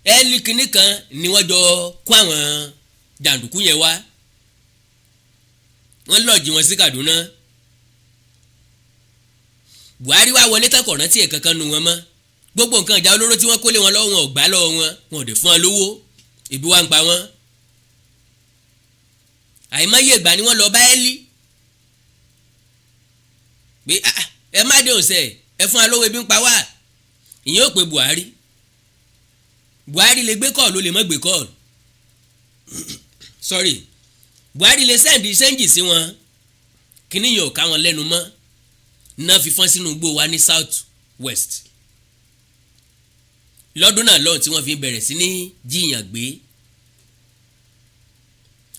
ẹ́ẹ́lì kìíní kan ni wọ́n jọ kó àwọn jàǹdùkú yẹn wá, wọ́n lọ́ọ̀jì wọn sí Kaduna. Buhari wá wọlé tán kò rántí ẹ̀ kankan nu wọn mọ́, gbogbo nǹkan ìjà olóró tí wọ́n kó lé wọn lọ́wọ́ wọn ò gbà lọ́wọ́ wọn, wọn ò dẹ̀ fún wọn lówó, ebi wá ń pa wọn. àìmọye ìgbà ni wọ́n lọ bá ẹ́ẹ́lì pé ẹ má dé òsè ẹ fún wa lówó, ebi ń pa wá. ìyẹn ò pé Buhari lè gbé kọ́ọ̀lù, ó lè má gbé kọ́ọ̀lù sorry, Buhari lè sẹ́ǹdì sẹ́ǹjì sí wọn, kíní yóò ká wọn lẹ́nu mọ́, náà fi fọ́n sínú igbó wa ní South West lọ́dún náà lọ́hùn tí wọ́n fi bẹ̀rẹ̀ sí ní jiyàn gbé.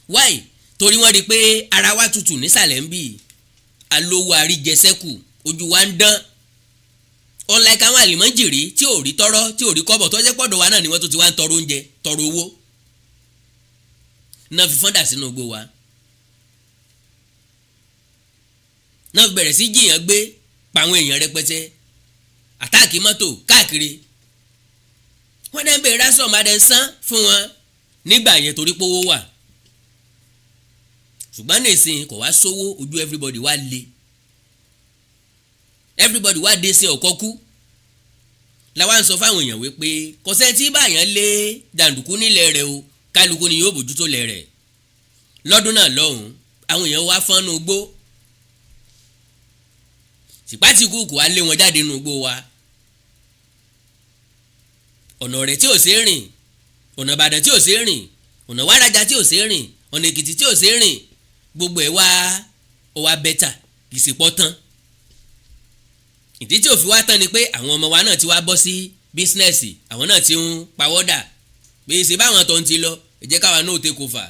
why? torí wọ́n rí i pé ara wa tutù nísàlẹ̀ ń bì, alówó àríjẹsẹ́kù, ojú wa ń dán, unlike àwọn àlìmọ́jìrì tí ò rí tọ́rọ́ tí ò rí kọ́bọ̀ tó jẹ́ pọ̀dọ̀ wa náà ni wọ́n tó ti wá ń tọrọ oúnjẹ tọrọ owó, náà fi fọ́ndà sínú igbó wa, náà fi bẹ̀rẹ̀ sí jiyàn gbé, pa àwọn èèyàn rẹpẹtẹ, àtáàkì mọ́tò káàkiri. wọ́n dẹ́ ń bèrè rásọ̀ máa dẹ́ ń san fún wọn nígbà yẹn torí pówó wà, ṣùgbọ́n nísìnyí kò wá sówó, ojú everybody wá le, everybody wá dé sí ọ̀kọ́ kú. làwa ń sọ fáwọn èèyàn wípé kò sẹ́ni tí báyàn lé jàǹdùkú nílẹ̀ rẹ̀ o, kálukú ni yóò bójútó lẹ̀ rẹ̀. lọ́dún náà lọ́hùn àwọn èèyàn wá fọ́nú gbó, Tìpátìkù kò wá lé wọn jáde nínú gbó wa. ọ̀nà rẹ̀ tí ò sí rìn, ọ̀nà Ìbàdàn tí ò sí rìn, ọ̀nà Wàràjà tí ò sí rìn, ọ̀nà Èkìtì tí ò sí rìn, gbogbo ẹ̀ wá bẹ́tà, kì í sì pọ́ tán. ìdí tí ò fi wá tán ni pé àwọn ọmọ wa náà ti wá bọ́ sí bísínẹ́sì, àwọn náà ti ń pawọ́dà pé ṣe báwọn tó ń ti lọ, ẹ jẹ́ káwa náà take over.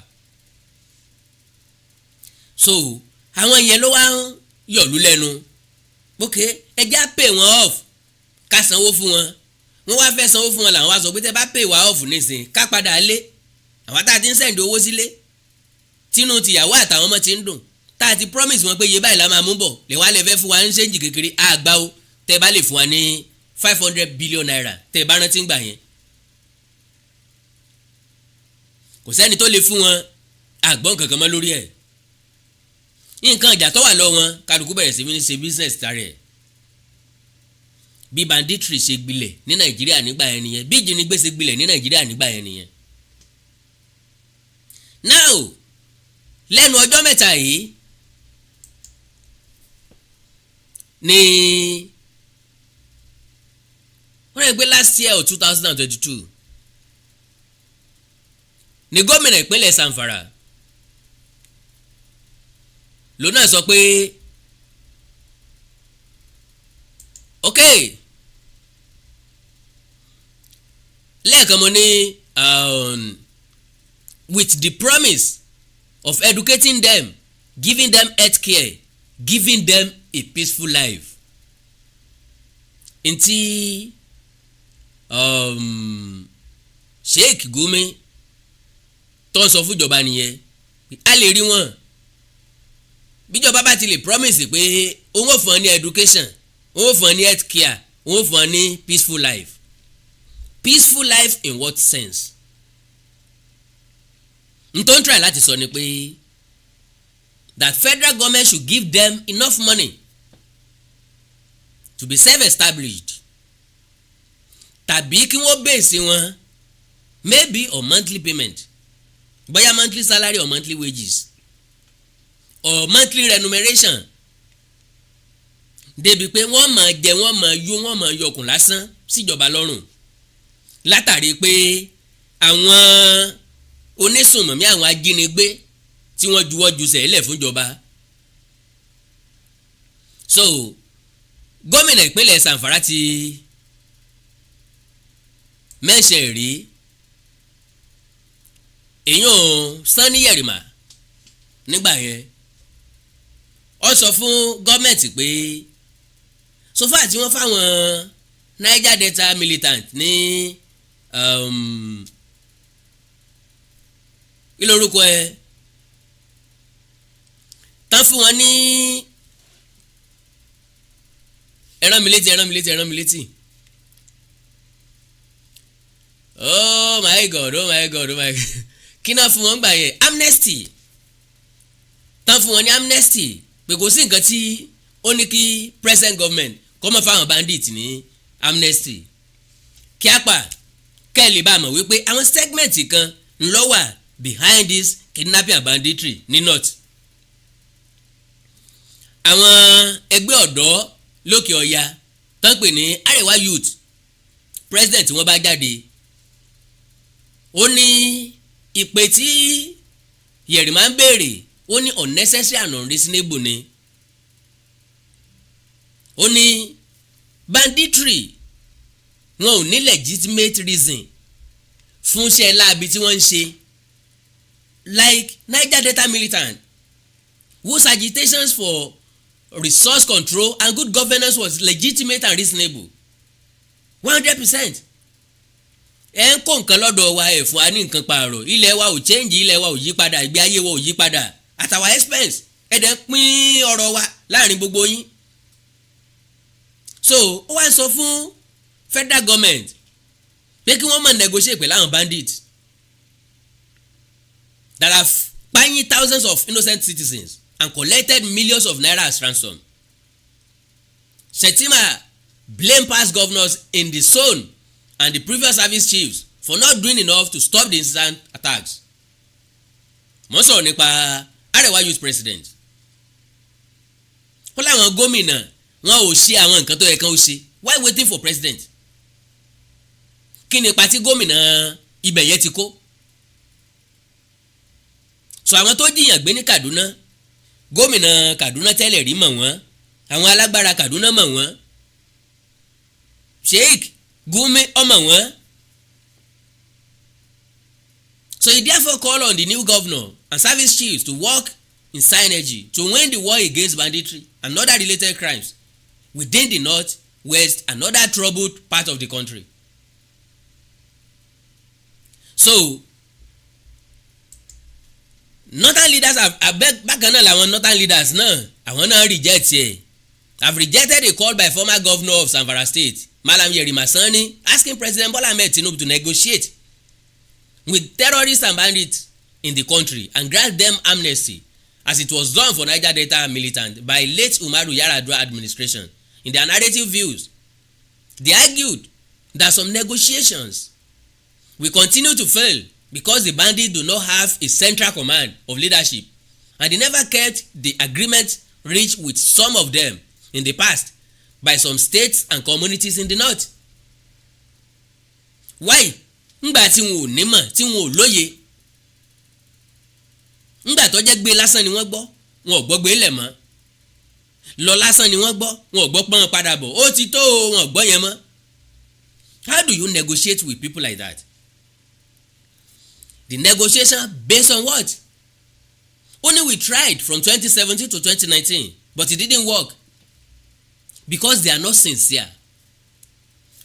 so àwọn yẹn ló wá ń yọ̀lú lẹ́nu, ok ẹjẹ́ á pay wọn off, ká sanwó fún wọn. wọ́n wá fẹ́ sanwó fún wọn làwọn wá sọ pé tẹ́ bá pay wá off nísìn ká padà lé, àwọn tá a ti ń sẹ̀ǹdì owó sílé, tínú tìyàwó àtàwọn ọmọ ti ń dùn, tá a ti promise wọn pé iye báyìí la máa mú bọ̀, lè wá lè fẹ́ fún wa ní ṣéǹjì kékeré, àgbà o tẹ́ bá lè fún wa ní 500 billion naira tẹ́ bá rántí ń gbà yẹn. kò sẹ́ni tó lè fún wọn àgbọ̀n kankan mọ́ lórí ẹ̀. nǹkan ìjà tó wà lọ́wọ́ wọn kálukú bẹ̀rẹ̀ sí ní ṣe business tarẹ̀. bí banditry ṣe gbilẹ̀ ní Nàìjíríà nígbà yẹn nìyẹn, bí ìjínigbé ṣe gbilẹ̀ ní Nàìjíríà nígbà yẹn nìyẹn. now lẹ́nu ọjọ́ mẹ́ta yìí ni wọ́n rẹ̀ pé last year of 2022 ni gómìnà ìpínlẹ̀ Zamfara ló náà sọ pé ok lẹ́ẹ̀kan mo ní with the promise of educating them, giving them health care, giving them a peaceful life. Ntí Sheikh Gumi tó ń sọ fún ìjọba nìyẹn, a lè rí wọn bíjọba bá ti lè promise pé òun ò fún ọ ní education, òun ò fún ọ ní health care, òun ò fún ọ ní peaceful life. Peaceful life in what sense? n tó ń try láti sọ ni pé that federal government should give them enough money to be self-established, tàbí kí wọ́n bèèsì wọn maybe on monthly payment, bóyá monthly salary or monthly wages or monthly remuneration, débi pé wọ́n máa jẹ wọ́n máa yó wọ́n máa yọkùn lásán síjọba lọ́rùn látàrí pé àwọn onísùnmọ̀mí àwọn ajínigbé tí wọ́n juwọ́ jùsẹ̀ lẹ̀ fúnjọba. So gómìnà ìpínlẹ̀ Zamfara ti mẹ́sẹ̀ rí èèyàn Sanni Yerima nígbà yẹn ó sọ fún gọ́ọ̀mẹ̀ntì pé sofa tí wọ́n fáwọn Niger Delta militant ní kí lórúkọ ẹ tán fún wọn ní ẹran mi létí oh my god kí náà fún wọn gbà yẹn amnesty tán fún wọn ní amnesty pé kò sí nǹkan tí ó ní kí present government kọ́ mọ́ fáwọn bandits ní amnesty kí á pa kẹ́lì bá mọ̀ wípé àwọn segment kan ńlọ wà behind this kidnapping and banditry ní north. àwọn ẹgbẹ́ ọ̀dọ́ lókè ọya tán pè ní Arewa Youth president wọn bá jáde ó ní ìpè tí Yerima ń béèrè ó ní unnecessary and unreasonable ni. Ó ní banditry wọn ò ní legitimate reason fún iṣẹ́ láabi tí wọ́n ń ṣe like Niger Delta militant whose agitations for resource control and good governance was legitimate and reasonable 100%. ẹ ń kó nǹkan lọ́dọ̀ wa ẹ̀ fún wa ní nǹkan pààrọ̀ ilẹ̀ wa ò change ilẹ̀ wa ò yí padà ìgbé ayé wa ò yí padà at our expense ẹ̀dẹ̀ pín ọ̀rọ̀ wa láàrin gbogbo yín. So ó wá ń sọ fún federal government pé kí wọ́n máa negotiate pẹ̀lú àwọn bandits that have paying thousands of innocent citizens and collected millions of naira as ransom. Shettima blamed past governors in the zone and the previous service chiefs for not doing enough to stop the incessant attacks. Mo sọ̀rọ̀ nípa Arewa Youth President. Wọ́n láwọn gómìnà wọn ò ṣe àwọn nǹkan tó yẹ kán ó ṣe. Why waiting for president? Kí ni ipa tí gómìnà ibẹ̀ yẹn ti kó? So àwọn tó jiyàn gbé ní Kaduna, gómìnà Kaduna tẹ́lẹ̀ rí mọ̀ wọ́n, àwọn alágbára Kaduna mọ̀ wọ́n, Sheikh Gumi ọmọ wọn. So he therefore called on the new governor and service chiefs to work in synergy to win the war against banditry and other related crimes within the north, west and other troubled part of the country. So northern leaders have bákan náà làwọn northern leaders náà àwọn náà reject ẹ̀ have rejected a call by former governor of Zamfara State Malam Yerima Sanni asking President Bola Ahmed Tinubu to negotiate with terrorists and bandits in the country and grant them amnesty as it was done for Niger Delta militant by late Umaru Yar'Adua administration. In their narrative views, they argued that some negotiations will continue to fail because the bandits do not have a central command of leadership and they never kept the agreement reached with some of them in the past by some states and communities in the north. Why? Ngbà tí wọn ò nímọ̀ tí wọn ò lóye, ngbà tó jẹ́ gbé lásán ni wọ́n gbọ́, wọn ò gbọ́ gbé lẹ̀ mọ́, lọ lásán ni wọ́n gbọ́, wọn ò gbọ́ pọ́n padà bọ̀, ó ti tó wọn ò gbọ́ yẹn mọ́. How do you negotiate with people like that? The negotiation based on what? Only we tried from 2017 to 2019 but it didn't work because they are not sincere.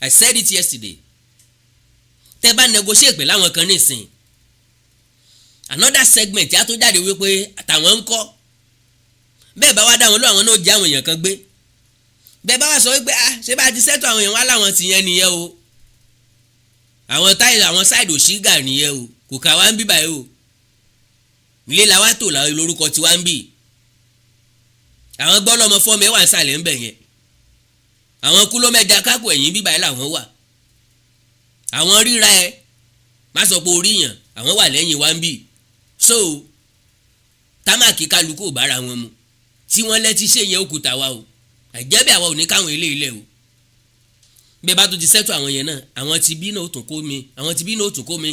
I said it yesterday. Tẹ́ bá negotiate pẹ̀lú àwọn kan nísìn, another segment yà tó jáde wípé àtàwọn ń kọ́ bẹ́ẹ̀ bá wá dá wọn lọ àwọn náà jẹ́ àwọn èèyàn kan gbé bẹ́ẹ̀ bá wá sọ wípé ṣé bá ti sẹ́tọ̀ àwọn èèyàn wá láwọn ti yẹn nìyẹn o, àwọn táyì àwọn sáìdì òṣìgà nìyẹn o, kò ká wá ń bí báyìí o, ilé la wá tò láwọn lórúkọ tí wá ń bì, àwọn gbọ́ lọ́mọ fọ́ọ̀mù ẹ̀ wà ń sàlẹ̀ ń bẹ̀ yẹn, àwọn kúlómẹ́jà kákò ẹ̀yìn bí báyìí làwọn wà, àwọn ríra ẹ má sọ pé orí yàn àwọn wà lẹ́yìn wa ń bì so támàkì kálukú ò bára wọn mu tí wọ́n lẹ́tí ṣe yẹn òkúta wa o àìjẹ́ bí àwa ò ní káwọn ilé ilẹ̀ o bẹ́ẹ̀ bá tó ti sẹ́tù àwọn yẹn náà àwọn ti bí náà ó tún kó mi àwọn ti bí náà ó tún kó mi.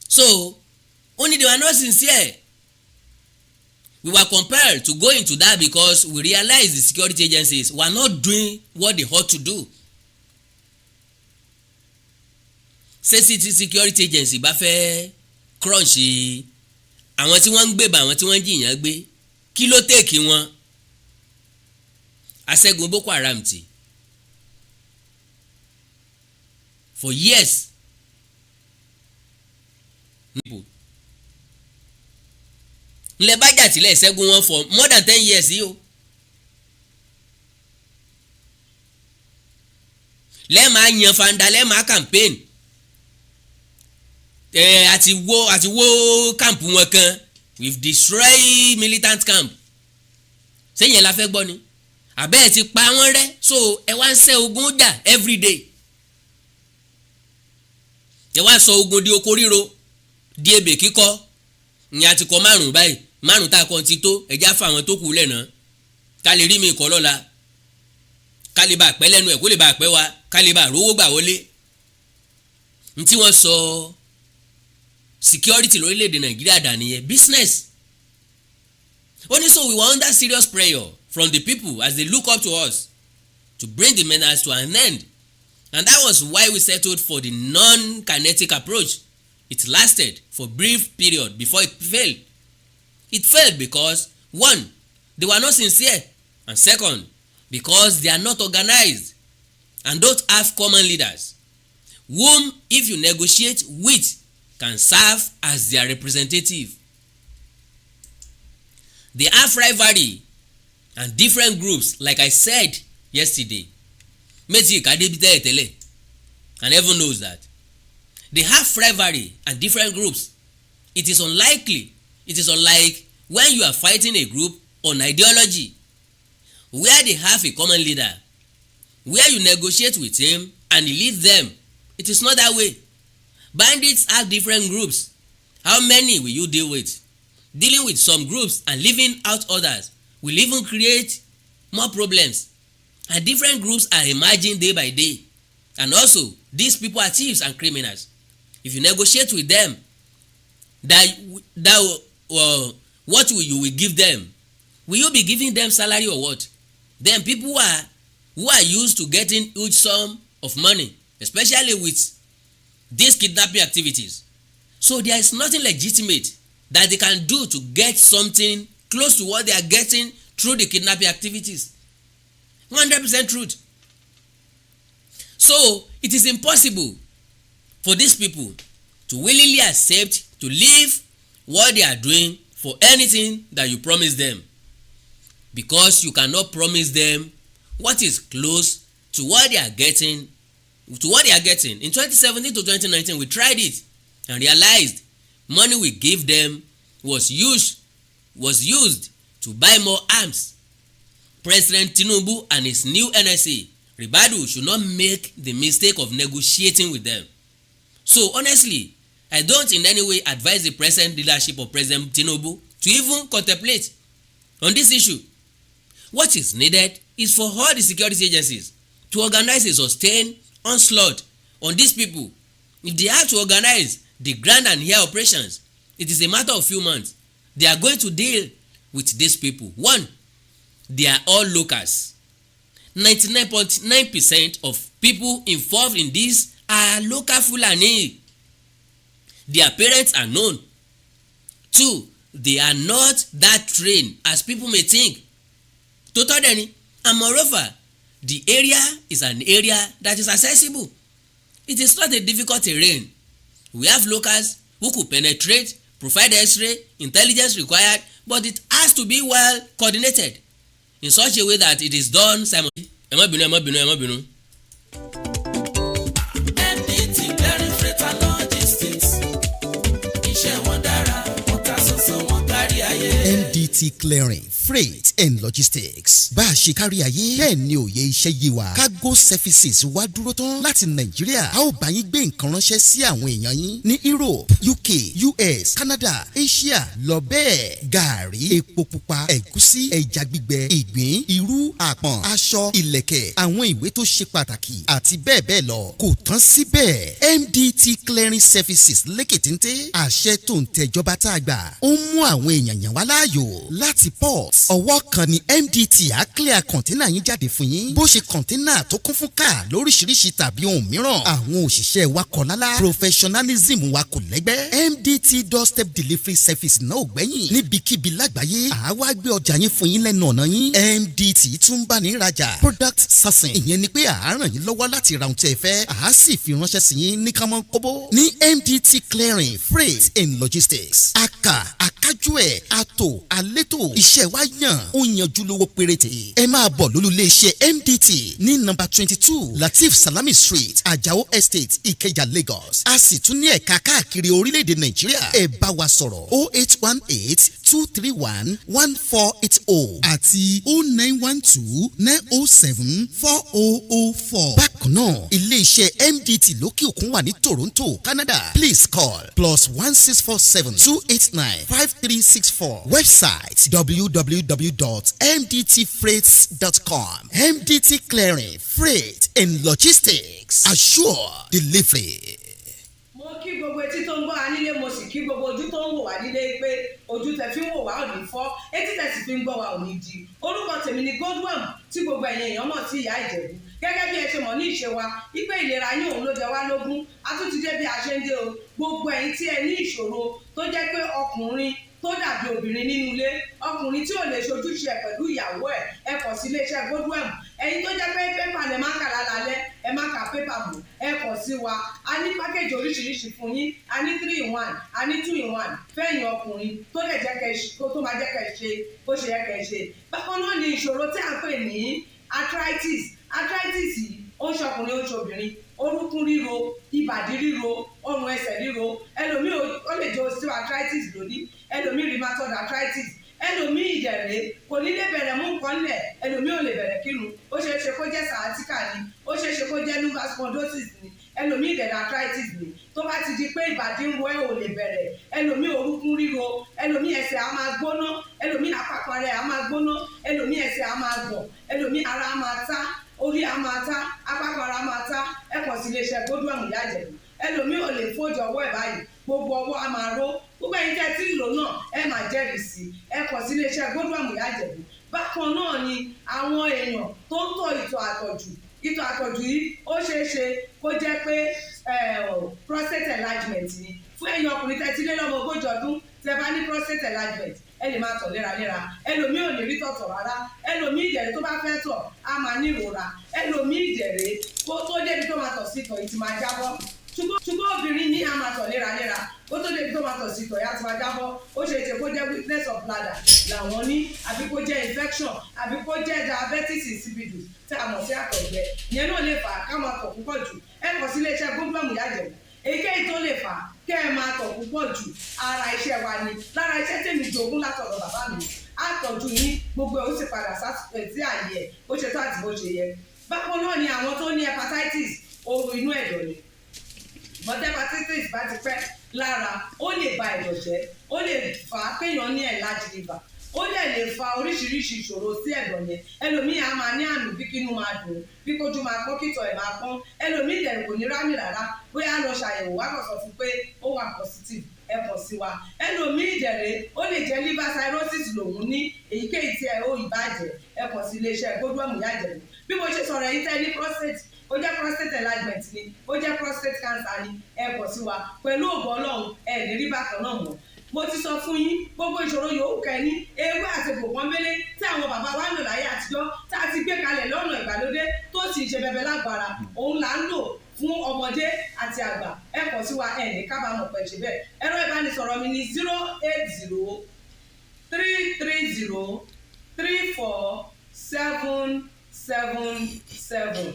So only they were not sincere. We were compelled to go into that because we realized the security agencies were not doing what they ought to do. Ṣé city security agency bá fẹ́ crunch àwọn tí wọ́n ń gbé bá àwọn tí wọ́n ń jìyàn gbé kí ló tèkì wọn aṣẹ́gun Boko Haram tì for years. Nlẹ̀ bá jà tilẹ̀ ṣẹ́gun wọn for more than 10 years yìí o. Lẹ́ẹ̀máa yan fanda lẹ́ẹ̀máa campaign àti wó camp wọn kan we've destroyed militant camp sẹ́yìn ẹ̀ la fẹ́ gbọ́ ni àbẹ́ ẹ̀ ti pa wọ́n rẹ́ so ẹ wá ń ṣẹ́ ogun jà everyday ẹ wá sọ ogun di oko ríro di ebè kíkọ́ ní àti kọ́ 5 báyìí 5 tá a kọ́ ti tó ẹ̀já fún àwọn tó kù lẹ̀ náà ká lè rí mi kọ́ lọ́la ká lè bá pẹ́ lẹ́nu ẹ̀ kó lè bá pẹ́ wa ká lè bá rówó gbà wọlé ní tí wọ́n sọ security lórílẹ̀‐èdè Nàìjíríà dà nìyẹn business. Only so we were under serious pressure from the people as they look up to us to bring the menace to an end, and that was why we settled for the non-kinetic approach. It lasted for a brief period before it failed. It failed because 1, they were not sincere, and 2, because they are not organized and don't have common leaders whom if you negotiate with can serve as their representative. They have rivalry and different groups like I said yesterday. Méjì ìkàdé bí tẹ́lẹ̀ and everyone knows that. They have rivalry and different groups. It is unlike when you are fighting a group on ideology where they have a common leader, where you negotiate with him and he leads them. It is not that way. Bandits have different groups. How many will you deal with? Dealing with some groups and leaving out others will even create more problems. And different groups are emerging day by day. And also, these people are thieves and criminals. If you negotiate with them, what you will give them? Will you be giving them salary or what? Then people who are used to getting huge sum of money, especially with these kidnapping activities. So there is nothing legitimate that they can do to get something close to what they are getting through the kidnapping activities. 100% truth. So it is impossible for these people to willingly accept to leave what they are doing for anything that you promise them, because you cannot promise them what is close to what they are getting. In 2017 to 2019, we tried it and realized money we gave them was used to buy more arms. President Tinubu and his new NSA, Ribadu, should not make the mistake of negotiating with them. So honestly, I don't in any way advise the present leadership of President Tinubu to even contemplate on this issue. What is needed is for all the security agencies to organize a sustained onslaught on these people. If they have to organize the ground and air operations, it is a matter of few months. They are going to deal with these people. 1, they are all locals. 99.9% of people involved in this are local Fulani. Their parents are known. 2, they are not that trained as people may think. Totally. And moreover, the area is an area that is accessible. It is not a difficult terrain. We have locals who could penetrate, provide X-ray, intelligence required, but it has to be well coordinated in such a way that it is done simultaneously. ẹ má bínú. NDT clearing freight and logistics. Iṣẹ́ wọn dára, wọ́n ta sọ́sọ́ wọn kárí ayé. NDT clearing freight and logistics. bá a ṣe kárí ayé bẹ́ẹ̀ ni òye iṣẹ́ yé wa. cargo services wá dúró tán láti nàìjíríà. a ó bá yín gbé nǹkan ránṣẹ́ sí àwọn èèyàn yín ní Europe, UK, US, Canada, Asia lọ bẹ́ẹ̀. gàárì, epo pupa, ẹ̀gúsí, ẹja gbígbẹ, ìgbín, irú, àpọ̀n, aṣọ, ìlẹ̀kẹ̀, àwọn ìwé tó ṣe pàtàkì àti bẹ́ẹ̀ bẹ́ẹ̀ lọ. kò tán síbẹ̀. MDT clearing services lékè téńté. àṣẹ tó ń tẹjọba tá a gbà. ó ń mú àwọn èèyàn yàn wá láàyò láti port. ọwọ́ kan ni MDT á clear kọ̀ńténà yín jáde fún yín. bó ṣe kọ̀ńténà tó kún fún káà lóríṣiríṣi tàbí ohun mìíràn. àwọn òṣìṣẹ́ wa kọ̀ lálá. professionalism wa kò lẹ́gbẹ́. MDT doorstep delivery service náà ò gbẹ́yìn. níbikíbi lágbàáyé àwa gbé ọjà yín fún yín lẹ́nu ọ̀nà yín. MDT tún bá ní rajà. product sourcing ìyẹn ni pé à á ràn yín lọ́wọ́ láti ra ohun tí ẹ fẹ́. à á sì fi ránṣẹ́ sí yín ní kánmọ́ kóbó. ní MDT clearing freight and logistics. akájú ẹ̀ àtò àlétò iṣẹ́ wa yàn ó yanjú lówó péréte. ẹ máa bọ̀ lólulẹ̀ iṣẹ́ MDT ní nọ́mbà 22 Latif Salami Street Ajao Estate Ìkẹjà Lagos. a sì tún ní ẹ̀ka káàkiri orílẹ̀-èdè Nàìjíríà. ẹ bá wa sọ̀rọ̀ 0818-231-1480 àti 0912-907-4004. bákan náà ilé-iṣẹ́ MDT lókè òkun wà ní Toronto, Canada. Please call +1647-289-5364. Website www.mdtfreights.com. MDT Clearing, Freight and Logistics. Assure delivery. mo kí gbogbo etí tó ń gbọ́ wa nílé, mo sì kí gbogbo ojú tó ń wò wá nílé pé ojú tẹ fi ń wò wá ò ní fọ́, etí tẹ sì fi ń gbọ́ wa ò ní di. orúkọ tèmi ni Godwin tí gbogbo ẹ̀yin èèyàn mọ̀ sí ìyá Ìjẹ̀bú. gẹ́gẹ́ bí ẹ ṣe mọ̀ ní ìṣe wa wípé ìlera yín òun ló jẹ wá lógún. a tún ti dé bí a ṣe ń dé o. gbogbo ẹ̀yin tí ẹ ní ìṣòro tó jẹ́ pé ọkùnrin tó dàbí obìnrin nínú ilé, ọkùnrin tí ò lè ṣojúṣe ẹ̀ pẹ̀lú ìyàwó ẹ̀, ẹ kàn sí iléeṣẹ́ Godwin. ẹ̀yin tó jẹ́ pé pépà lẹ máa kà lálẹ́, ẹ má ka pépà mọ́, ẹ kàn sí wa. a ní pákéjì oríṣiríṣi fún yín. a ní 3-in-1, a ní 2-in-1 fẹ́yìn ọkùnrin tó lè jẹ́ tó máa jẹ́ kẹ́ ṣe bó ṣe yẹ kẹ́ ṣe. bákan náà ni ìṣòro tí a ń pè ní arthritis yìí ó ń ṣọkùnrin ó ń ṣobìnrin. orúnkún ríro, ìbàdí ríro, ọrùn ẹsẹ̀ ríro, ẹlòmíì ó lè jẹ́ osteoarthritis lónìí, ẹlòmíì rheumatoid arthritis, ẹlòmíì ìdẹ̀rẹ̀ kò ní lè bẹ̀rẹ̀ mú nǹkan lẹ̀, ẹlòmíì ò lè bẹ̀rẹ̀ kírun, ó ṣeé ṣe kó jẹ́ sciatica ni, ó ṣeé ṣe kó jẹ́ lumbar spondylosis ni, ẹlòmíì ìdẹ̀rẹ̀ arthritis ni. tó bá ti di pé ìbàdí ń ro ẹ̀ ò lè bẹ̀rẹ̀, ẹlòmíì orúnkún ríro, ẹlòmíì ẹsẹ̀ á máa gbóná, ẹlòmíì àpapọ̀ rẹ̀ á máa gbóná, ẹlòmíì ẹsẹ̀ á máa gbọ̀n, ẹlòmíì ara á máa tá, orí á máa tá, àpapọ̀ ara á máa tá. ẹ kàn sí iléeṣẹ́ Godwin ìyá Ìjẹ̀bú. ẹlòmíì ò lè fojú ọwọ́ ẹ̀ báyìí, gbogbo ọwọ́ á máa ró. gbogbo ẹ̀yin tẹ́ tí ń lò náà ẹ máa jẹ́rìí sí. ẹ kàn sí iléeṣẹ́ Godwin ìyá Ìjẹ̀bú. bákan náà ni àwọn èèyàn tó ń tọ̀ ìtọ̀ àtọ̀jù yìí ó ṣeé ṣe kó jẹ́ pé prostate enlargement ni. fún ẹ̀yin ọkùnrin tẹ́ ti lé lọ́mọ 40 ọdún tẹ́ bá ní prostate enlargement ẹ lè máa tọ̀ léraléra. ẹlòmíì ò ní rí tọ̀tọ̀ rárá, ẹlòmíì ìdẹ̀rẹ̀ tó bá fẹ́ tọ̀ á máa ní ìrora, ẹlòmíì ìdẹ̀rẹ̀ kó tó débi tó máa tọ̀ sí tọ̀ yìí ti máa jábọ́. ṣùgbọ́n obìnrin ní a máa tọ̀ léraléra kó tó débi tó máa tọ̀ sí tọ̀ yìí á ti máa jábọ́. ó ṣe é ṣe kó jẹ́ weakness of bladder làwọn ní, àbí kó jẹ́ infection, àbí kó jẹ́ diabetes insipidus tí a mọ̀ sí àtọ̀gbẹ. ìyẹn náà lè fà á ká máa tọ̀ púpọ̀ jù. ẹ kàn sí iléeṣẹ́ Godwin ìyá Ìjẹ̀bú. èyíkéyìí tó lè fà á kẹ́ ẹ máa tọ̀ púpọ̀ jù, ara iṣẹ́ wa ni. lára iṣẹ́ tèmi jogún látọ̀dọ̀ bàbá mi. àtọ̀jù yín gbogbo ẹ̀ ó sì padà sí àyè ẹ̀ bó ṣe tó àti bó ṣe yẹ. bákan náà ni àwọn tó ní hepatitis, ooru inú ẹ̀dọ̀ ni. bọ́tẹ́ hepatitis bá ti pẹ́ lára ó lè ba ẹ̀dọ̀ jẹ́, ó lè fà á kéèyàn ní enlarged liver, ó dẹ̀ lè fa oríṣiríṣi ìṣòro sí ẹ̀dọ̀ yẹn. ẹlòmíì á máa ní àmì bí kínú máa dùn, bí kójú máa pọ́n, kítọ̀ ẹ̀ máa pọ́n. ẹlòmíì dẹ̀ kò ní rámì rárá, bóyá lọ ṣàyẹ̀wò wá kàn sọ fún pé ó wà positive, ẹ kàn sí wa. ẹlòmíì ìdẹ̀rẹ̀ ó lè jẹ́ liver cirrhosis lòun ní, èyíkéyìí tí ẹ ó ìbàjẹ́ ẹ kàn sí iléeṣẹ́ Godwin ìyá Ìjẹ̀bú. bí mo ṣe sọ̀rọ̀ yìí tẹ́ ní prostate, ó jẹ́ prostate enlargement ni, ó jẹ́ prostate cancer ni, ẹ kàn sí wa. pẹ̀lú ògo Ọlọ́run ẹ ní rí bákan náà mọ́. mo ti sọ fún yín gbogbo ìṣòro yòówù kẹ́ ní ewé àti gbòǹkan mélé tí àwọn bàbá wa ń lò láyé àtijọ́ tá a ti gbé kalẹ̀ lọ́nà ìgbàlódé tó sì ṣe bẹbẹ lágbára, òun là ń lò fún ọmọdé àti àgbà. ẹ kàn sí wa, ẹ ní kábàámọ̀ pẹ̀ ṣe bẹ́ẹ̀. ẹ̀rọ ìbánisọ̀rọ̀ mi ni 080347777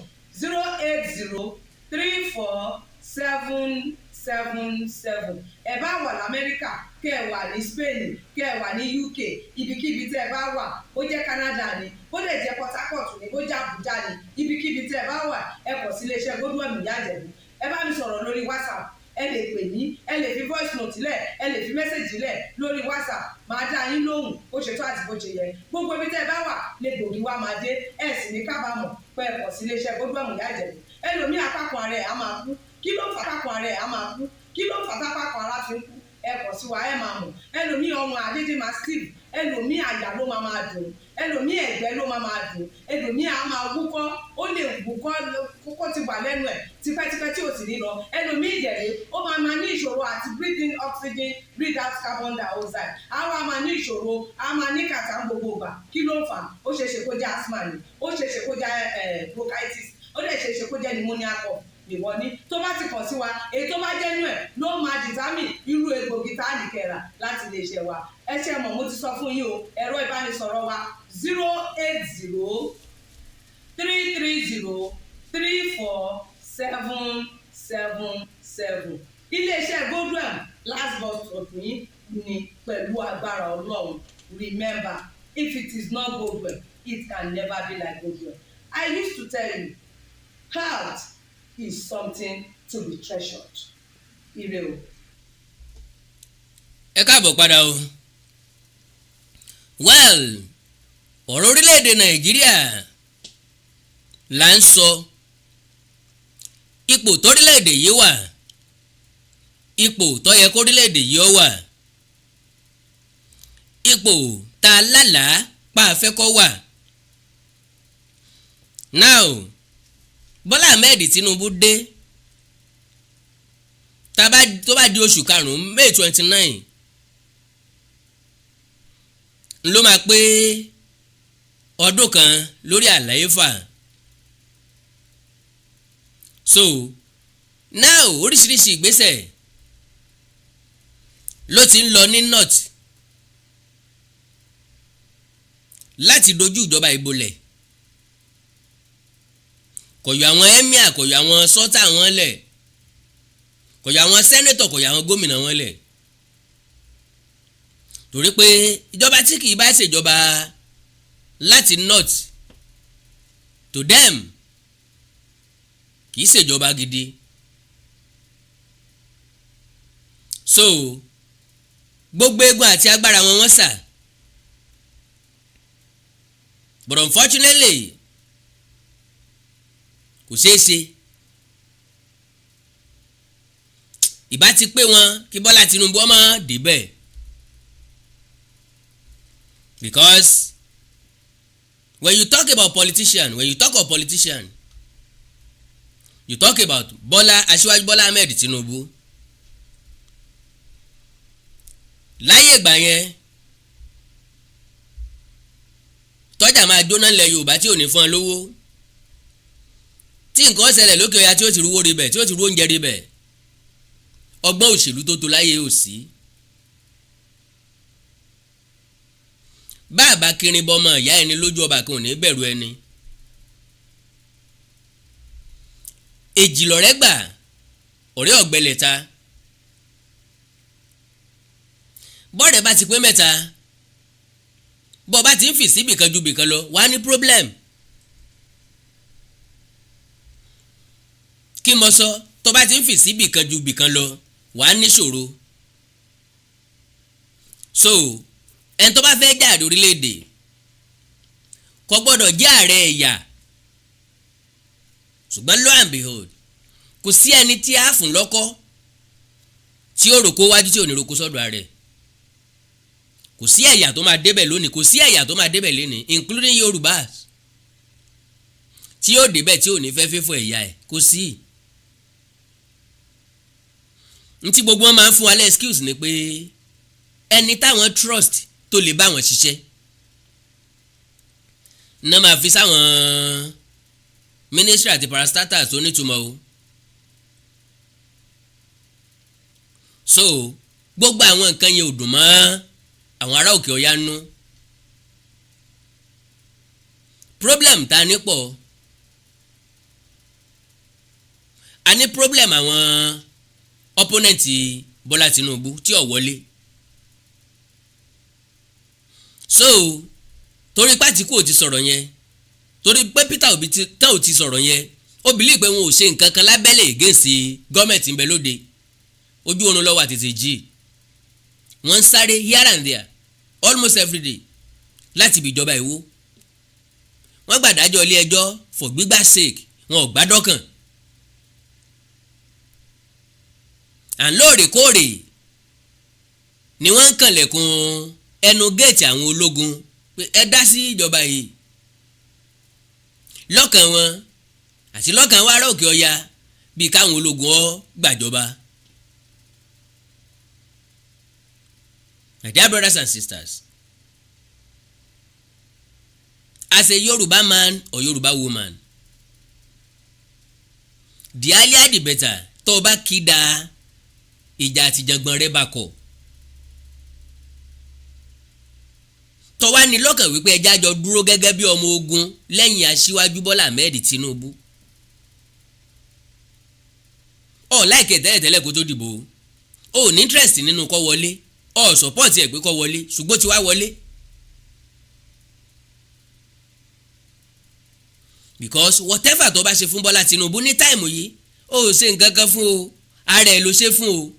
080347777 N3.7 ẹ bá wà lamẹ́ríkà kẹ́ ẹ wà ní Spain kẹ́ ẹ wà ní UK ibikíbi tẹ́ ẹ bá wà ó jẹ́ Canada ni ó lè jẹ́ Port Harcourt ni ó jẹ́ Abuja ni ibikíbi tẹ́ ẹ bá wà ẹ kọ̀ sí iléeṣẹ́ Godwin Ìyá Ìjẹ̀bú ẹ bá mi sọ̀rọ̀ lórí WhatsApp ẹ lè pè mí ẹ lè fi voice note lẹ̀ ẹ lè fi message lẹ̀ lórí WhatsApp máa dá yín lóhùn bó ṣe tó àti bó ṣe yẹ gbogbo ibi tẹ́ ẹ bá wà lè gbòógì wá máa dé ẹ sì ní kábàámọ̀ pé ẹ kọ̀ sí iléeṣẹ́ Godwin Ìyá Ìjẹ̀bú ẹlòmíì apákan ara ẹ̀ á máa kú kí ló ń fa apákan ara ẹ̀ á máa kú kí ló ń fa apákan ara fi ń kú ẹ kọ̀ sí wa ẹ máa mọ̀ ẹlòmíì ọrùn àdédé máa steve ẹlòmíì àyà ló máa dùn ẹlòmíì ẹ̀gbẹ́ ló máa dùn ẹlòmíì á máa wúkọ́ ó lè wúkọ́ kókó ti wà lẹ́nu ẹ̀ tipẹ́tipẹ́ tí ò sì ní lọ ẹlòmíì ìjẹ̀rẹ̀ ó máa ní ìṣòro àti breathe in oxygen breathe out carbon dioxide àwa máa ní ìṣòro á máa ní kàtà gbogbo ìgbà kí ló ń fà ó ṣeéṣe kó jẹ́ asthma ni ó ṣeéṣe kó jẹ́ bronchitis ó lè ṣeéṣe kó jẹ́ pneumonia cough ìwọ ni tó bá ti kàn sí wa èyí tó bá jẹ́ nú ẹ̀ ló máa determine irú egbògi tá a lè kẹ̀rà láti lè ṣe wa ẹ ṣe mọ̀ mo ti sọ fún yín o ẹ̀rọ ìbánisọ̀rọ̀ wa 080-330-34777 iléeṣẹ́ Godwin last bus stop yín ni pẹ̀lú agbára Ọlọ́run remember if it is not Godwin it can never be like Godwin. I used to tell you health is something to be treasured. Ire o. ẹ káàbọ̀ padà o. well ọ̀rọ̀ orílẹ̀-èdè Nàìjíríà là ń sọ ipò torílẹ̀-èdè yìí wà ipò tó yẹ kórílẹ̀-èdè yìí ó wà ipò tá a lálàá pa àfẹ́ kó wà. now Bọ́lá Ahmed Tinubu dé tó bá di oṣù karùn-ún May 29 ló máa pé ọdún kan lórí àlééfà. so now oríṣiríṣi ìgbésẹ̀ ló ti ń lọ ní north láti dojú ìjọba ìbolẹ̀ kò yọ àwọn emir kò yọ àwọn sọ́tà wọn lẹ̀ kò yọ àwọn sẹ́nẹ́tọ̀ kò yọ àwọn gómìnà wọn lẹ̀ torí pé ìjọba tí kì í bá ṣèjọba láti north to them kì í ṣèjọba gidi. so gbogbo egun àti agbára wọn wọ́n sà but unfortunately kò ṣeé ṣe. ìbá ti pé wọn kí Bọ́lá Tinubu ọmọ débẹ̀ because when you talk about politician you talk about Aṣíwájú Bọ́lá Ahmed Tinubu láyé ìgbà yẹn tọ́jà máa jóná lẹ̀ Yorùbá tí ò ní fún ọ lówó tí nǹkan ṣẹlẹ̀ lókè ọya tí ó ti rúwó rebẹ̀ tí ó ti rú oúnjẹ rebẹ̀ ọgbọ́n òṣèlú tó tó láyé ò sí. bàbá kiri bọmọ ìyá ẹni lójú ọba kan ò ní bẹ̀rù ẹni. èjì lọ̀rẹ́ gbà ọ̀rẹ́ ọ̀gbẹ́lẹ̀ ta bọ́ọ̀rẹ́ bá ti pé mẹ́ta bọ́ọ̀ bá ti ń fì sí bìkan ju bìkan lọ wàá ní problem. kí mo sọ tó bá ti ń fì sí bìkan ju bìkan lọ wàá níṣòro. so ẹni tó bá fẹ́ jáde orílẹ̀-èdè kò gbọ́dọ̀ jẹ́ ààrẹ ẹ̀yà ṣùgbọ́n lo and behold kò sí ẹni tí a fún lọ́kọ́ tí ó roko wájú tí ò ní roko sọ́dọ̀ ààrẹ. kò sí ẹ̀yà tó máa débẹ̀ lónìí kò sí ẹ̀yà tó máa débẹ̀ lónìí including Yorùbá tí yóò débẹ̀ tí ò ní fẹ́ fífọ́ ẹ̀yà ẹ̀ kò sí. ntí gbogbo wọn máa ń fún wa lẹ́ excuse ni pé ẹni táwọn trust tó lè bá wọn ṣiṣẹ́ náà máa fi sáwọn ministry àti parastatals tó nítumọ̀ o. so gbogbo àwọn nǹkan yẹn ò dùn mọ́ àwọn ará òkè ọ̀yá nú. problem ta ní pọ̀ a ní problem àwọn opponent Bọ́lá Tinubu tí ò wọlé. So torí pàtíkù ò ti sọ̀rọ̀ yẹn, torí pé Peter Obi tán ò ti sọ̀rọ̀ yẹn, ó believe pé wọn ò ṣe nǹkan kan lábẹ́lẹ̀ against gọ́ọ̀mẹ̀ntì ń bẹ lóde. Ojú oorun lọ́wọ́ àtètè jí, wọ́n ń sáré here and there almost every day láti ibi ìjọba ìwó. Wọ́n gbàdájọ́ ilé ẹjọ́ for gbígbà sake, wọn ò gbádọ́kàn. And lóòrèkóòrè ni wọ́n ń kànlẹ̀kùn ẹnu géètì àwọn ológun pé ẹ dá sí ìjọba yìí. Lọ́kàn wọn àti lọ́kàn wa ará òkè ọya bíi káwọn ológun ọ gbàjọba. My dear brothers and sisters, as a Yoruba man or Yoruba woman, the earlier the better. Tó o bá kí da ìjà àtìjàngbọ̀n rẹ bá kọ̀, tó wá ní lọ́kàn wípé ẹjá jọ dúró gẹ́gẹ́ bí ọmọ ogun lẹ́yìn aṣíwájú Bọ́lá Ahmed Tinubu. Ó láìkè tẹ́lẹ̀tẹ́lẹ̀ kó tó dìbò, ó ní interest nínú kó wọlé, ó support ẹ̀ pé kó wọlé, ṣùgbọ́n tí wá wọlé. Because whatever tó bá ṣe fún Bọ́lá Tinubu ní táìmù yìí, ó ṣe nǹkan kan fún o, ara ẹ̀ ló ṣe fún o.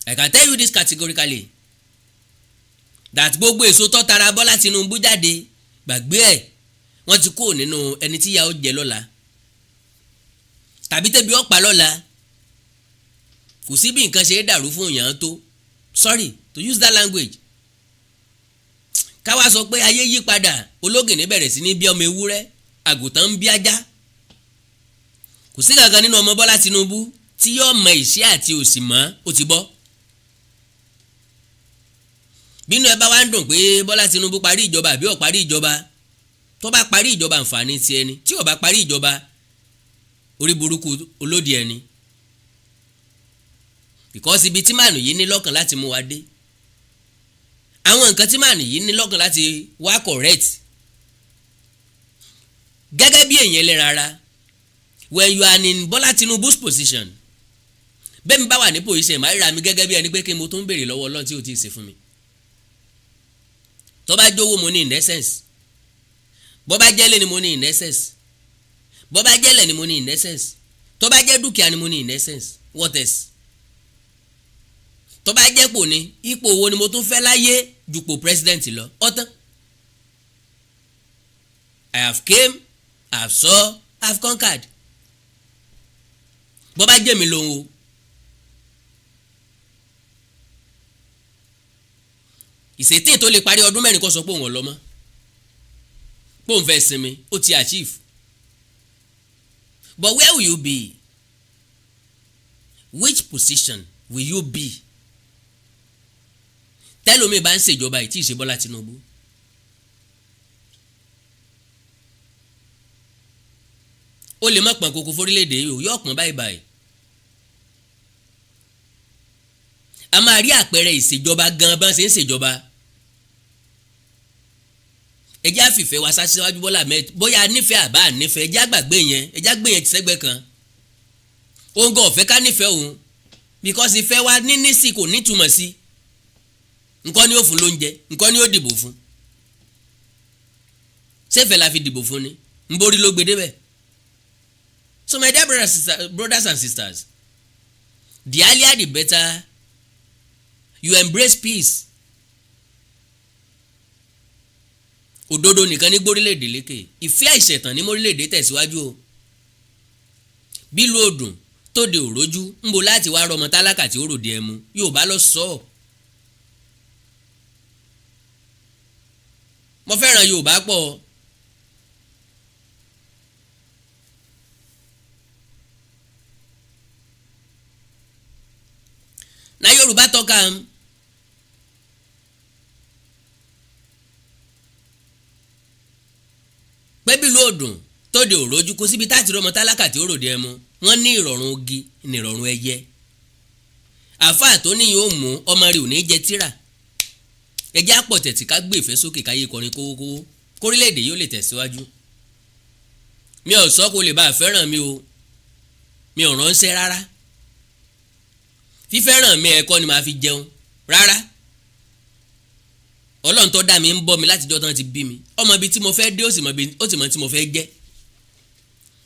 I can tell you this categorically that gbogbo èso tó tara Bọ́lá Tinubu jáde gbàgbé ẹ̀, wọ́n ti kó nínú ẹni tí ìyà ó jẹ lọ́la tàbí tẹ́bi ọ̀pá lọ́la. Kò sí bí nǹkan ṣe é dàrú fún èèyàn tó, sorry to use that language. Káwá sọ pé ayé yí padà, ológìnní bẹ̀rẹ̀ sí ní bí ọmọ ewúrẹ́, àgùntàn ń bí ajá. Kò sí kankan nínú ọmọ Bọ́lá Tinubu tí yóò mọ ìṣẹ́ àti òṣì mọ́, ó ti bọ́. Bínú ẹ bá wá ń dùn pé Bọ́lá Tinubu parí ìjọba àbí ó parí ìjọba, tó bá parí ìjọba àǹfààní ti ẹni, tí ó bá parí ìjọba orí burúkú olódì ẹni. Because ibi tí màánù yìí ní lọ́kàn láti mú wa dé, àwọn nǹkan tí màánù yìí ní lọ́kàn láti wá correct gẹ́gẹ́ bí èèyàn ẹlẹ́ran ara. When you are in Bọ́lá Tinubu's position, bẹ́ẹ̀ mi bá wà ní position máa ríra mi gẹ́gẹ́ bí ẹni pé kí mo tó ń béèrè lọ́wọ́ Ọlọ́run tí ò tí ì ṣe fún mi. Tó bá jówó mo ní in essence, bó bá jẹ́lé ni mo ní in essence, bó bá jẹ́lẹ̀ ni mo ní in essence, tó bá jẹ́ dúkìá ni mo ní in essence, what else? Tó bá jẹ́ pò ní ipò wo ni mo tún fẹ́ láyé jùpò president lọ, ọ̀tán. I have came, I have saw, I have conquered. Bó bá jẹ́ mi lòun o, ìṣètì tó lè parí ọdún mẹ́rin kó sọ pé òun ò lọ mọ́, pé òun fẹ́ sinmi, ó ti achieve. But where will you be? Which position will you be? Tẹ́lómi bá ń ṣèjọba yìí tí ì ṣe Bọ́lá Tinubu. Ó lè má pọn kókó fórílẹ̀-èdè yìí, yóò pọn báyìí báyìí. A máa rí àpẹẹrẹ ìṣèjọba gan bá ṣe ń ṣèjọba. Ẹ jẹ́ àfìfẹ́ wa sáṣíwájú Bọ́lá Ahmed, bóyá nífẹ̀ẹ́ àbá nífẹ̀ẹ́, ẹ jẹ́ àgbàgbé yẹn, ẹ jẹ́ àgbé yẹn ti sẹ́gbẹ́ kan. Òun gan ọ̀fẹ́ ká nífẹ̀ẹ́ òun, because ìfẹ́ wa níní sí kò nítumọ̀ sí. Nǹkan ni ó fún lóúnjẹ, nǹkan ni ó dìbò fún. Ṣéfẹ̀ la fi dìbò fún ni, ń borí ló gbé débẹ̀. So my dear brothers and sisters, the earlier the better you embrace peace. Òdodo nìkan ní gbórílẹ̀-èdè lékè, ìfẹ́ àìṣẹ̀tàn ní mórílẹ̀-èdè tẹ̀síwájú o. Bílù òdùn tó de òrójú ń bo láti wá rọmọ tálákà tí ó ròde ẹmu, Yorùbá lọ sọ ọ́. Mo fẹ́ràn Yorùbá pọ̀. Na Yorùbá tọ́ka pé bílù òdùn tó de òrójú kó síbi táti rọmọ tálákà tí ó ròde ẹmu, wọ́n ní ìrọ̀rùn ogi ní ìrọ̀rùn ẹyẹ. Àfáà tó ní yóò mú ọmọ rẹ̀ ò ní jẹ tíra. Ẹjẹ́ àpọ̀ tẹ̀tì ká gbé ìfẹ́ sókè káyé kọrin kówókówó kórílẹ̀-èdè yóò lè tẹ̀síwájú. Mi ò sọ kó lè bá fẹ́ràn mi o, mi ò ránṣẹ́ rárá. Fífẹ́ràn mi ẹ̀kọ́ ni màá fi jẹun rárá. Ọlọ́run tó dá mi ń bọ́ mi látijọ́ tán ti bí mi. Ọmọ ibi tí mo fẹ́ dé ó sì mọ tí mo fẹ́ jẹ́.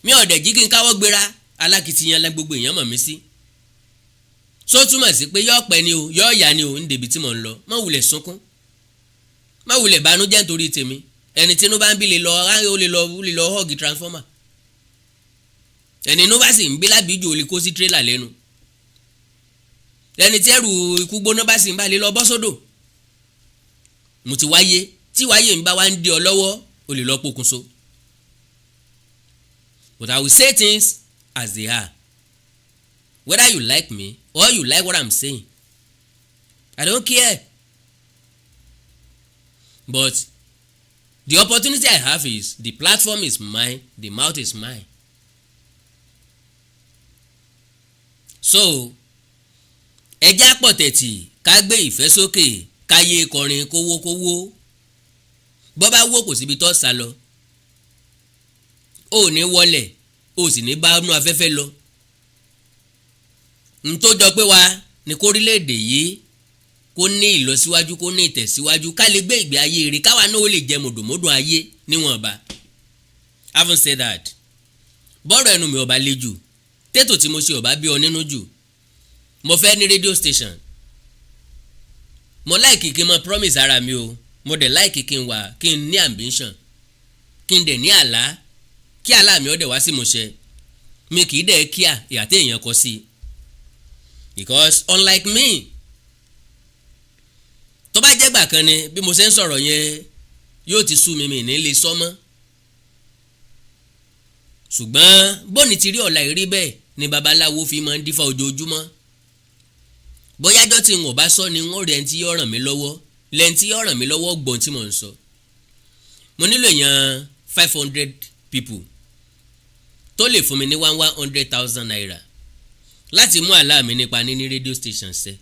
Mi ò dẹ̀ jí kí n káwọ́ gbéra alákìtìyàn lẹ́ gbogbo èèyàn mọ̀ mí sí. Só túmọ̀ sí pé yọ́ pẹ́ ni o yọ́ yà ni o ń débi tí mò ń lọ. Má wulẹ̀ sunkún. Má wulẹ̀ banújẹ́ nítorí tèmi. Ẹni tí inú bá ń bí lè lọ họ́ọ̀gì transformer. Ẹni inú bá sì ń bí lábíjù ó lè kó sí tírélà lẹ́nu. Ẹni tí ẹrù ikú gbóná bá sì ń bá lè lọ bọ́ sódò. Mo ti wáyé tí wáyé ń bá wá ń di ọ lọ́wọ́ ó lè lọ pokùnso. But I will say things as they are. Whether you like me or you like what I'm saying, I don't care. But the opportunity I have is the platform is mine, the mouth is mine. So ẹjá pọ̀tẹ̀tì ká gbé ìfẹ́ sókè ká yé kọrin kówókówó bọ́ bá wó kò síbi tó sá lọ ó ní wọlẹ̀ ó sì ní bá nú afẹ́fẹ́ lọ. N tó jọ pé wa ní kórílẹ̀-èdè yìí kó ní ìlọsíwájú kó ní ìtẹ̀síwájú ká lè gbé ìgbé ayé rẹ̀ káwa náà ó lè jẹ mọ̀dùmọ́dùn ayé níwọ̀nba. Having said that, bọ́ọ̀rọ̀ ẹnu mi ọba le jù tètò tí mo ṣe ọba bí ọ nínú jù. Mo fẹ́ ní radio station. Mo láìkì kí n mọ promise ara mi o. Mo dẹ̀ láìkì kí n ní ambition. Kí n dẹ̀ ní àlá. Kí àlá mi ó dẹ̀ wá sí ìmúṣẹ. Mi kì í dẹ̀ kíá ìhà tí èèyàn kọ sí. Because unlike me, tó bá jẹ́ gbà kan ni bí mo ṣe ń sọ̀rọ̀ yẹn yóò ti sú mi ní lè sọ mọ́. Ṣùgbọ́n bóni ti rí ọ̀la ìrí bẹ́ẹ̀ ni babaláwo fi máa ń dífá ojoojúmọ́. Bóyájọ́ tí n ò bá sọ ni wọ́n rẹ̀ ń tí yọ́ ràn mí lọ́wọ́ lẹ́yìn tí yọ́ ràn mí lọ́wọ́ gbọ́n tí mò ń sọ. Mo nílò èèyàn 500 people tó lè fún mi ní 100,000 naira láti mú àlá mi nípa níní radio station ṣẹ.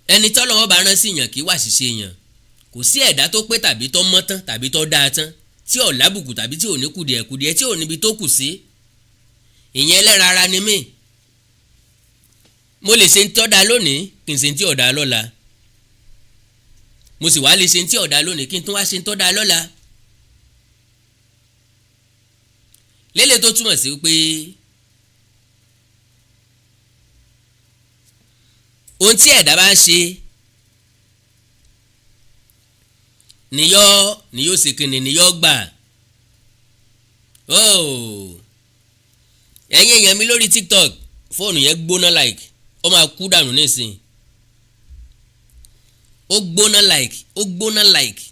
Ẹni tọ́lọ́wọ́ bá rán sí yàn kí wà ṣiṣẹ́ yàn. Kò sí ẹ̀dá tó pé tàbí tó mọ́ tán tàbí tó dáa tán tí ò lábùkù tàbí tí ò ní kùdìẹ̀kùdìẹ̀ tí ò níbi tó kù sí. Ìyẹn ẹlẹ́ran ara ni mí. Mo lè ṣe ń tí ọ̀dà lónìí kí n ṣe ń tí ọ̀dà lọ́la. Mo sì wá lè ṣe ń tí ọ̀dà lónìí kí n tún wá ṣe ń tọ́da lọ́la. Lélẹ̀ tó túmọ̀ sí pé ohun tí ẹ̀dá bá ń ṣe ni yóò ṣe kíni ni yóò gbà. Ẹ̀yin èèyàn mi lórí TikTok fóònù yẹn gbóná like ó máa kú dànù nísìn. Ó gbóná like.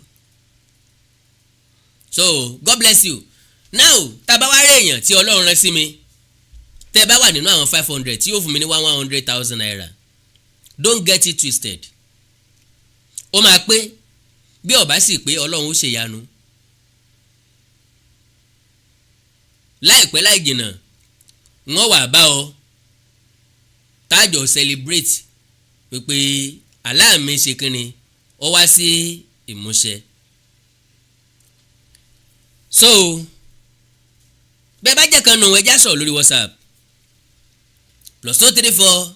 So God bless you. Now tá bá wá rí èèyàn tí Ọlọ́run rán sí mi tẹ́ bá wà nínú àwọn 500 tí yóò fún mi ní 100,000 naira, don't get it twisted. Ó máa pé bí ó bá sì pé Ọlọ́run ó ṣe yanu. Láìpẹ́ láì jìnnà wọ́n wà bá ọ tájọ celebrate pé àlá mi ṣe kínni ó wá sí ìmúṣẹ. So bẹ́ẹ̀ bá jẹ́ kan nù ẹja sọ̀rọ̀ lórí WhatsApp +234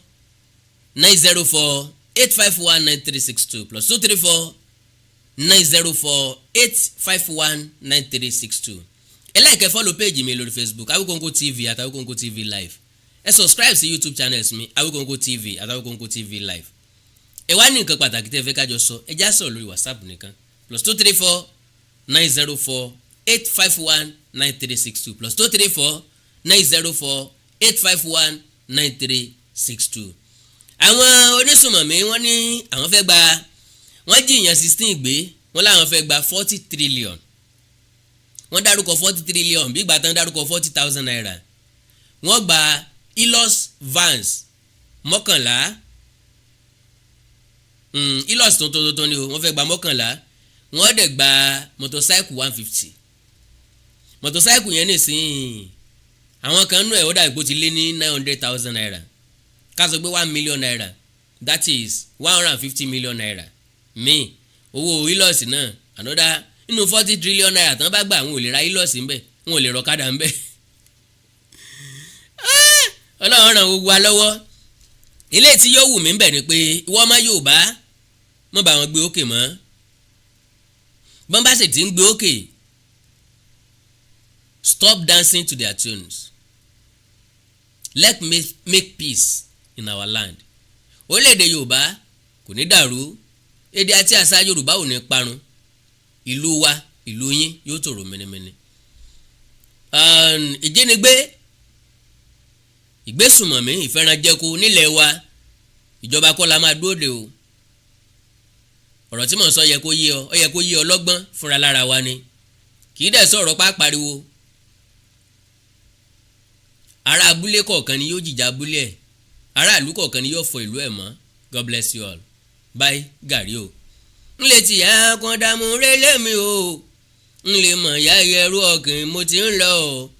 904 851 9362 +234 904 851 9362. Ẹ like ẹ follow page mi lórí Facebook Awikonko TV àti Awikonko TV live. Ẹ subscribe sí YouTube channels mi Awikonko TV àti Awikonko TV live. Ẹ wá ní nǹkan pàtàkì tẹ́ fẹ́ kájọ sọ ẹ já sọ̀rọ̀ lórí WhatsApp nìkan +234 904 851 9362 +234 904 851 9362. Àwọn onísùnmọ̀mí wọ́n ní àwọn fẹ́ gba wọ́n jìyàn 16 gbé wọ́n láwọn fẹ́ gba 40 trillion. Wọ́n dárúkọ 40 trillion bí ìgbà tán dárúkọ 40,000 naira. Wọ́n gba Ilos vans 11 Ilos tuntun ni o wọ́n fẹ́ gba 11. Wọ́n dẹ̀ gba motorcycle 150. Motorcycle yẹn nìsín àwọn kan nú ẹ̀ ó dàgbò ti lé ní 900,000 naira. Ká sọ pé 1 million naira, that is 150 million naira. Mi owó Ilos náà another inú 40 trillion naira tán bá gbà àwọn ò lè ra Ilos ńbẹ̀ wọn ò lè rọ̀kadà ńbẹ̀. ọlọ́run ràn gbogbo wa lọ́wọ́. ilé tí yóò wù mí bẹ̀ ni pé ìwọ ọmọ Yorùbá mọ́ bá wọn gbé òkè mọ́ bọ́n bá sì ti ń gbé òkè stop dancing to their tunes. Let's make peace in our land. orílẹ̀-èdè Yorùbá kò ní dàrú, èdè àti àṣà Yorùbá ò ní parun, ìlú wa ìlú yín yóò tòrò mẹ́nẹ́mẹ́nẹ́. ìjínigbé ìgbésùmọ̀mí ìfẹ́ranjẹko nílẹ̀ wa ìjọba kọ́ la máa dúró de o. ọ̀rọ̀ tí mò ń sọ yẹ kó yé ọ yẹ kó yé ọ lọ́gbọ́n fúnra lára wa ni, kì í dẹ̀ sọ̀rọ̀ pàápàriwo. ará abúlé kọ̀ọ̀kan ni yóò jìjà abúlé ẹ̀, ará ìlú kọ̀ọ̀kan ni yóò fọ ìlú ẹ̀ mọ́. God bless you all. Bye gàrí o. n lè ti yá kan dààmú rélé mi o, n lè mọ̀ yá ẹrú ọkàn mo ti ń lọ o.